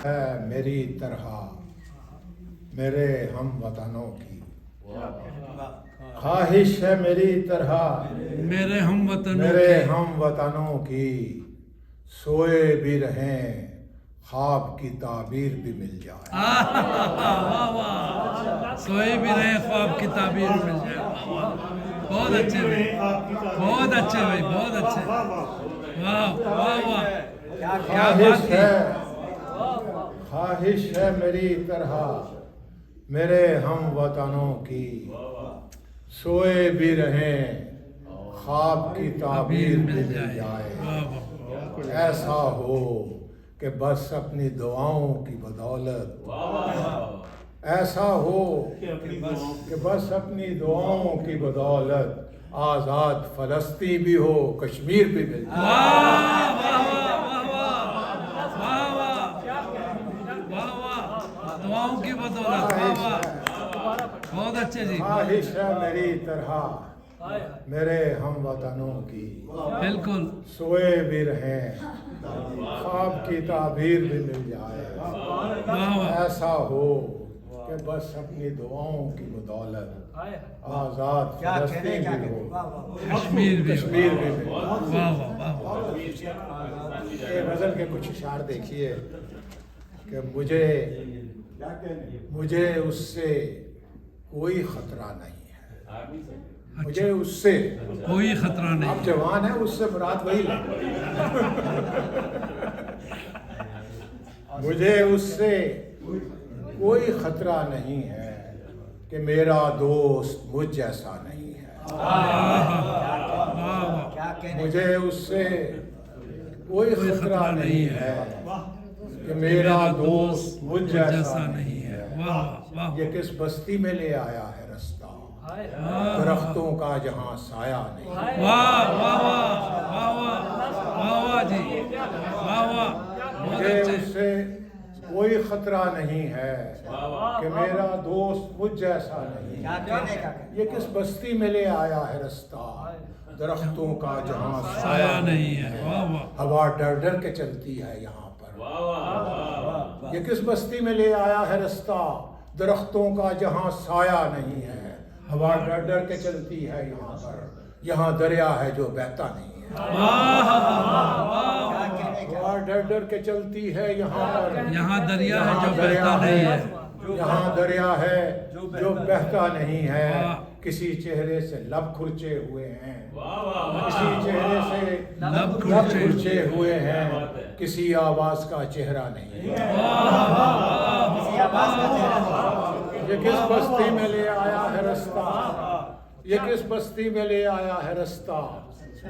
ہے میری طرح میرے ہم وطنوں کی خواہش ہے میری طرح میرے ہم وطنوں کی سوئے بھی رہیں خواب کی تعبیر بھی مل جائے. سوئے بھی رہے خواب کی تعبیر مل جائے. بہت اچھے بھائی, بہت اچھے بھائی, بہت اچھے. واہ واہ واہ, کیا بات ہے. خواہش ہے میری طرح میرے ہم وطنوں کی سوئے بھی رہیں خواب کی تعبیر بھی مل جائے. ایسا ہو کہ بس اپنی دعاؤں کی بدولت ایسا ہو کہ بس اپنی دعاؤں کی بدولت آزاد فلسطین بھی ہو کشمیر بھی مل جائے. دعاؤں کی بدولت. بہت اچھے جی. خواہش ہے میری طرح میرے ہم وطنوں کی بالکل سوئے بھی رہیں خواب کی تعبیر بھی مل جائے. ایسا ہو کہ بس اپنی دعاؤں کی بدولت آزاد فلسطین بھی ہو کشمیر بھی یہ غزل کے کچھ اشعار دیکھیے کہ مجھے اس سے کوئی خطرہ نہیں ہے. مجھے اس سے کوئی خطرہ نہیں. آپ جوان ہیں, اس سے مراد وہی لیں. مجھے اس سے کوئی خطرہ نہیں ہے کہ میرا دوست مجھ جیسا نہیں ہے. مجھے اس سے کوئی خطرہ نہیں ہے کہ میرا دوست مجھ جیسا نہیں ہے. یہ کس بستی میں لے آیا ہے رستہ درختوں کا جہاں سایہ نہیں. واہ واہ واہ واہ واہ جی, واہ واہ. مجھے اس سے کوئی خطرہ نہیں ہے کہ میرا دوست مجھ جیسا نہیں. یہ کس بستی میں لے آیا ہے رستہ درختوں کا جہاں سایہ نہیں ہے. ہوا ڈر ڈر کے چلتی ہے یہاں پر. یہ کس بستی میں لے آیا ہے رستہ درختوں کا جہاں سایہ نہیں ہے. ہوا ڈر ڈر کے چلتی ہے یہاں پر. یہاں دریا ہے جو بہتا نہیں ہے. ہوا ڈر ڈر کے چلتی ہے یہاں پر. یہاں دریا ہے جو بہتا نہیں ہے. یہاں دریا ہے جو بہتا نہیں ہے. کسی چہرے سے لب کھرچے ہوئے ہیں. کسی چہرے سے لب کھرچے ہوئے ہیں. کسی آواز کا چہرہ نہیں ہے. یہ کس بستی میں لے آیا ہے رستہ. یہ کس بستی میں لے آیا ہے رستہ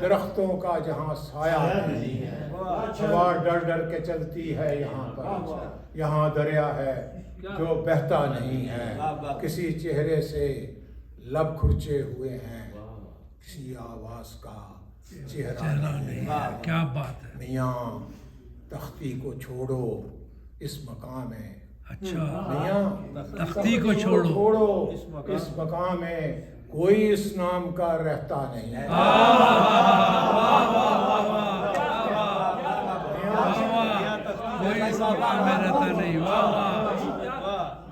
درختوں کا جہاں سایہ نہیں ہے. ہوا ڈر ڈر کے چلتی ہے یہاں پر. یہاں دریا ہے جو بہتا نہیں ہے. کسی چہرے سے لب کھرچے ہوئے ہیں. کسی آواز کا چہرہ نہیں ہے. کیا بات ہے. میاں تختی کو چھوڑو اس مقام میں. اچھا, میاں تختی کو چھوڑو اس مقام میں. کوئی اس نام کا رہتا نہیں. کوئی اس مقام میں رہتا نہیں.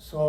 100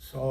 100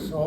100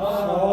100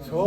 100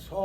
100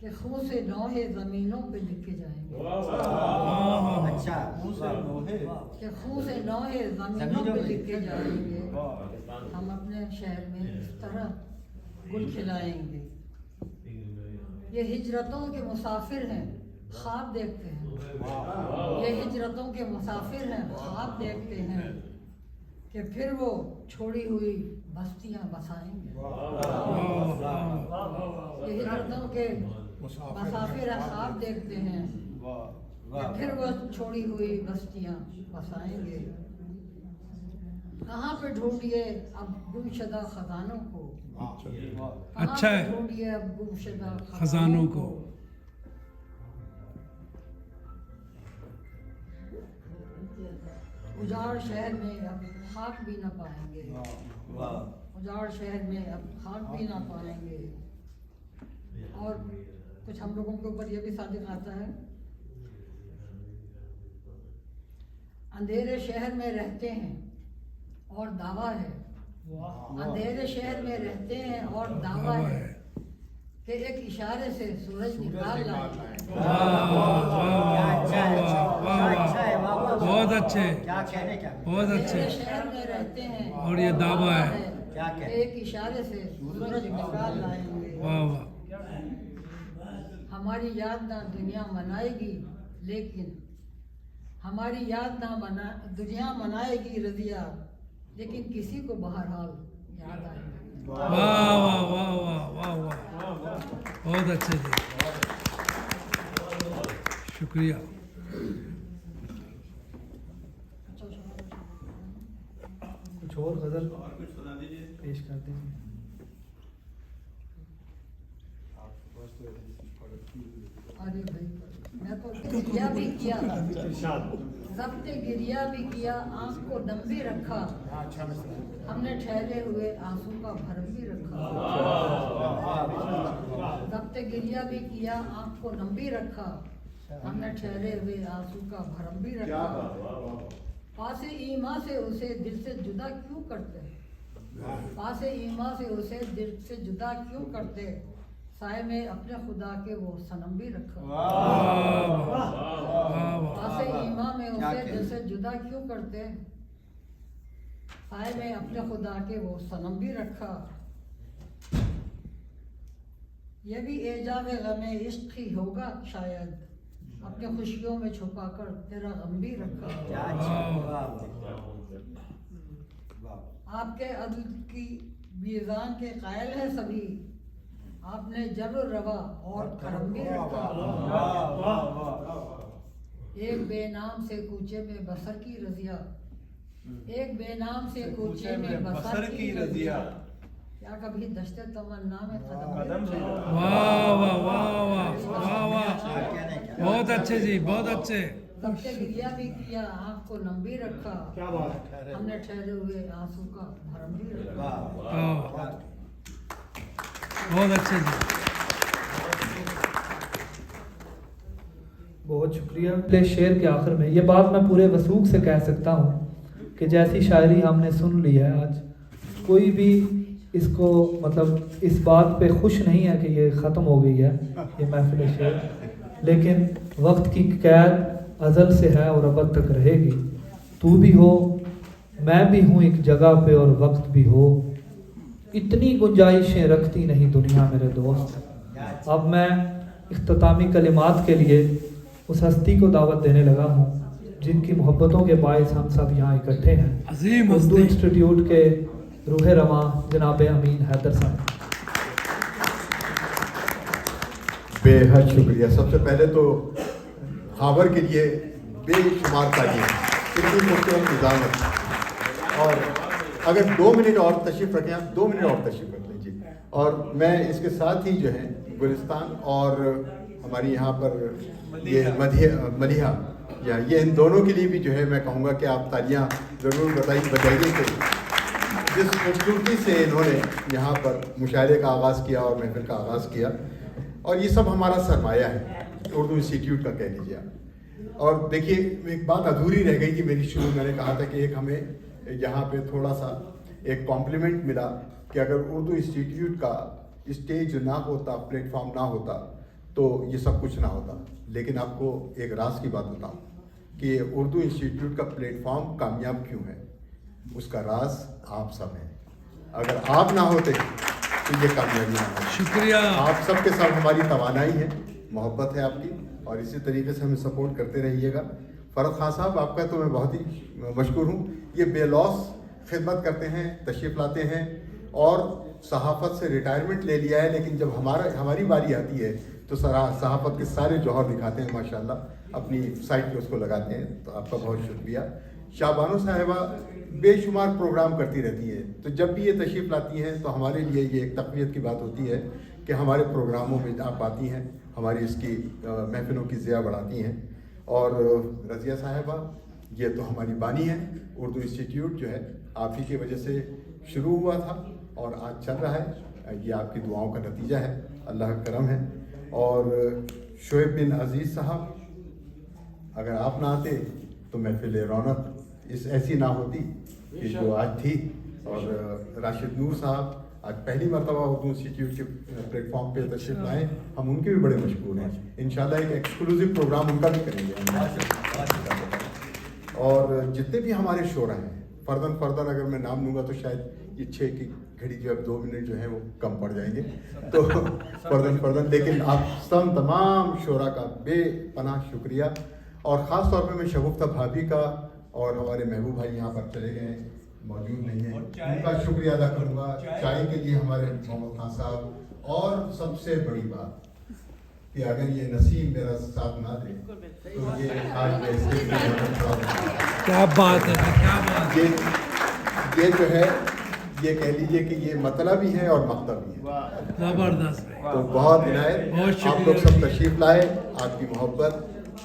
کہ خون سے نوحے زمینوں پہ لکھے جائیں گے. اچھا کہ خون سے نوحے زمینوں پہ لکھے جائیں گے. ہم اپنے شہر میں اس طرح گل کھلائیں گے. یہ ہجرتوں کے مسافر ہیں خواب دیکھتے ہیں. یہ ہجرتوں کے مسافر ہیں خواب دیکھتے ہیں کہ پھر وہ چھوڑی ہوئی بستیاں بسائیں گے. یہ ہجرتوں کے مسافر ہیں خواب دیکھتے ہیں کہ پھر وہ چھوڑی ہوئی بستیاں بسائیں گے. کہاں پہ ڈھونڈیے اب گمشدہ خزانوں کو. اچھا ہے. ڈھونڈیے اب گمشدہ خزانوں کو. اجاڑ شہر میں اب خاک بھی نہ پائیں گے. اجاڑ شہر میں اب خاک بھی نہ پائیں گے. اور کچھ ہم لوگوں کے اوپر یہ بھی صادق آتا ہے. اندھیرے شہر میں رہتے ہیں اور دعویٰ ہے. اندھیرے شہر میں رہتے ہیں اور دعویٰ ہے کہ ایک اشارے سے سورج نکال لائیں. بہت اچھے بہت اچھے. شہر میں رہتے ہیں اور یہ دعویٰ ہے کہ ایک اشارے سے سورج نکال لائیں گے. واہ واہ. ہماری یاد نہ دنیا منائے گی لیکن ہماری یاد نہ دنیا منائے گی رضیا لیکن کسی کو بہرحال یاد آئے گی. واہ واہ واہ واہ واہ واہ. بہت اچھے جی. شکریہ. کچھ اور غزل پیش کر دیں. ارے بھائی میں تو گریا بھی کیا ضبط گریا بھی کیا آنکھ کو نم بھی رکھا. ہم نے ٹھہرے ہوئے آنسو کا بھرم بھی رکھا. ضبط گریا بھی کیا آنکھ کو نم بھی رکھا. ہم نے ٹھہرے ہوئے آنسو کا بھرم بھی رکھا. پاس ایما سے اسے دل سے جدا کیوں کرتے. پاس ایما سے اسے دل سے جدا کیوں کرتے. سائے میں اپنے خدا کے وہ صنم بھی رکھا. پاس ایما میں اسے دل سے جدا کیوں کرتے. سائے میں اپنے خدا کے وہ صنم بھی رکھا. یہ بھی ایجاب غم عشق ہی ہوگا شاید اپنے خوشیوں میں چھپا کر تیرا غم بھی رکھا. آپ کے عدل کی میزان کے قائل ہیں سبھی. آپ نے جبر روا اور کرم بھی رکھا. ایک بے نام سے کوچے میں بسر کی رضیا. ایک بے نام سے کوچے میں بسر کی رضیا. کیا کبھی دشت تمنا میں قدم. واہ واہ واہ واہ واہ واہ. بہت اچھے جی بہت اچھے. ضبط گریا بھی کیا آنکھ کو نم بھی رکھا. ہم نے ٹھہرے ہوئے آنسو کا بھرم بھی رکھا. بہت اچھے جی. بہت شکریہ. پہلے شعر کے آخر میں یہ بات میں پورے وثوق سے کہہ سکتا ہوں کہ جیسی شاعری ہم نے سن لی ہے آج کوئی بھی اس کو مطلب اس بات پہ خوش نہیں ہے کہ یہ ختم ہو گئی ہے یہ محفل شعر. لیکن وقت کی قید ازل سے ہے اور ابد تک رہے گی. تو بھی ہو میں بھی ہوں ایک جگہ پہ اور وقت بھی ہو. اتنی گنجائشیں رکھتی نہیں دنیا میرے دوست. اب میں اختتامی کلمات کے لیے اس ہستی کو دعوت دینے لگا ہوں جن کی محبتوں کے باعث ہم سب یہاں اکٹھے ہیں. اردو انسٹیٹیوٹ کے روح رواں جناب امین حیدر صاحب. بے حد شکریہ. سب سے پہلے تو خاور کے لیے بے شمار تعلیم اتنی خوبصورت نظامت. اور اگر 2 منٹ اور تشریف رکھیں آپ 2 منٹ اور تشریف رکھ لیجیے. اور میں اس کے ساتھ ہی جو ہے گلستان اور ہماری یہاں پر یہ مدیحہ یہ ان دونوں کے لیے بھی جو ہے میں کہوں گا کہ آپ تالیاں ضرور بجائیے کہ جس خوبصورتی سے انہوں نے یہاں پر مشاعرے کا آغاز کیا اور محفل کا آغاز کیا. اور یہ سب ہمارا سرمایہ ہے اردو انسٹیٹیوٹ کا کہہ لیجیے آپ. اور دیکھیے ایک بات ادھوری رہ گئی تھی میری شروع میں نے کہا تھا کہ ایک ہمیں یہاں پہ تھوڑا سا ایک کمپلیمنٹ ملا کہ اگر اردو انسٹیٹیوٹ کا اسٹیج نہ ہوتا پلیٹ فارم نہ ہوتا تو یہ سب کچھ نہ ہوتا. لیکن آپ کو ایک راز کی بات بتاؤں کہ اردو انسٹیٹیوٹ کا پلیٹ فارم کامیاب کیوں ہے، اس کا راز آپ سب ہیں. اگر آپ نہ ہوتے تو یہ کامیابی نہ ہوتی. شکریہ. آپ سب کے ساتھ ہماری توانائی ہے، محبت ہے آپ کی، اور اسی طریقے سے ہمیں سپورٹ کرتے رہیے گا. فرد خان صاحب آپ کا تو میں بہت ہی مشکور ہوں. یہ بے لوس خدمت کرتے ہیں، تشریف لاتے ہیں، اور صحافت سے ریٹائرمنٹ لے لیا ہے، لیکن جب ہماری باری آتی ہے تو صحافت کے سارے جوہر دکھاتے ہیں ماشاءاللہ، اپنی سائٹ پہ اس کو لگاتے ہیں. تو آپ کا بہت شکریہ. شاہ بانو صاحبہ بے شمار پروگرام کرتی رہتی ہے، تو جب بھی یہ تشریف لاتی ہیں تو ہمارے لیے یہ ایک تقویت کی بات ہوتی ہے کہ ہمارے پروگراموں میں آپ آتی ہیں، ہماری اس کی محفلوں کی ضیاء بڑھاتی ہیں. اور رضیہ صاحبہ یہ تو ہماری بانی ہے. اردو انسٹیٹیوٹ جو ہے آپ ہی کی وجہ سے شروع ہوا تھا اور آج چل رہا ہے. یہ آپ کی دعاؤں کا نتیجہ ہے، اللہ کا کرم ہے. اور شعیب بن عزیز صاحب، اگر آپ نہ آتے تو محفل رونق اس ایسی نہ ہوتی کہ جو آج تھی. اور راشد نور صاحب آج پہلی مرتبہ اردو انسٹیٹیوٹ کے پلیٹ فارم پہ تشریف لائے، ہم ان کے بھی بڑے مشکور ہیں. انشاءاللہ ایک ایکسکلوزیو پروگرام ان کا بھی کریں گے. اور جتنے بھی ہمارے شعرا ہیں فردن اگر میں نام لوں گا تو شاید یہ 6 کی گھڑی جو اب 2 منٹ جو ہیں وہ کم پڑ جائیں گے، تو فردن لیکن آپ تمام شعرا کا بے پناہ شکریہ. اور خاص طور پہ میں شگفتہ بھابھی کا اور ہمارے محبوب بھائی یہاں پر چلے گئے موجود نہیں ہیں، ان کا شکریہ ادا کروں گا. چائے کے لیے ہمارے محمد خان صاحب. اور سب سے بڑی بات کہ اگر یہ نسیم میرا ساتھ نہ دے تو یہ آج کیا بات ہے، کیا بات ہے. یہ جو ہے یہ کہہ لیجیے کہ یہ مطلب بھی ہے اور مکتب بھی ہے. زبردست. تو بہت عنایت، آپ لوگ سب تشریف لائے، آپ کی محبت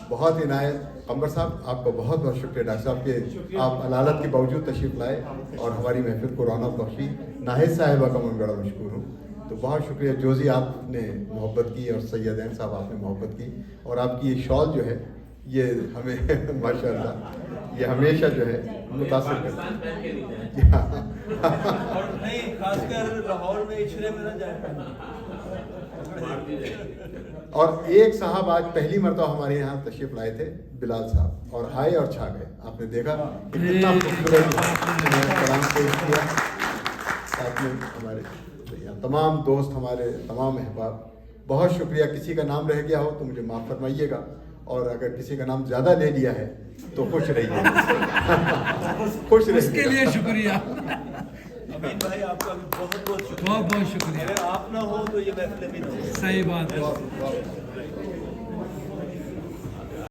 بہت عنایت. قمر صاحب آپ کا بہت بہت شکریہ ڈاکٹر صاحب کہ آپ علالت کے باوجود تشریف لائے اور ہماری محفل کو رونق بخشی. ناہید صاحبہ کا میں بڑا مشکور ہوں. تو بہت شکریہ. جوزی آپ نے محبت کی اور سیدین صاحب آپ نے محبت کی. اور آپ کی یہ شال جو ہے یہ ہمیں ماشاءاللہ یہ ہمیشہ جو ہے متاثر کرتا ہے. اور نہیں خاص کر لاہور میں اچھلے میں نہ جائے. اور ایک صاحب آج پہلی مرتبہ ہمارے یہاں تشریف لائے تھے، بلال صاحب، اور آئے اور چھا گئے. آپ نے دیکھا کتنا خوبصورت کلام پیش کیا. ساتھ میں ہمارے تمام دوست، ہمارے تمام احباب، بہت شکریہ. کسی کا نام رہ گیا ہو تو مجھے معاف فرمائیے گا، اور اگر کسی کا نام زیادہ لے لیا ہے تو خوش رہیے. خوش رہیے. اس کے لیے شکریہ. امین بھائی آپ کا بھی بہت بہت شکریہ. بہت بہت شکریہ. اگر آپ نہ ہو تو یہ محفل بھی صحیح بات ہے.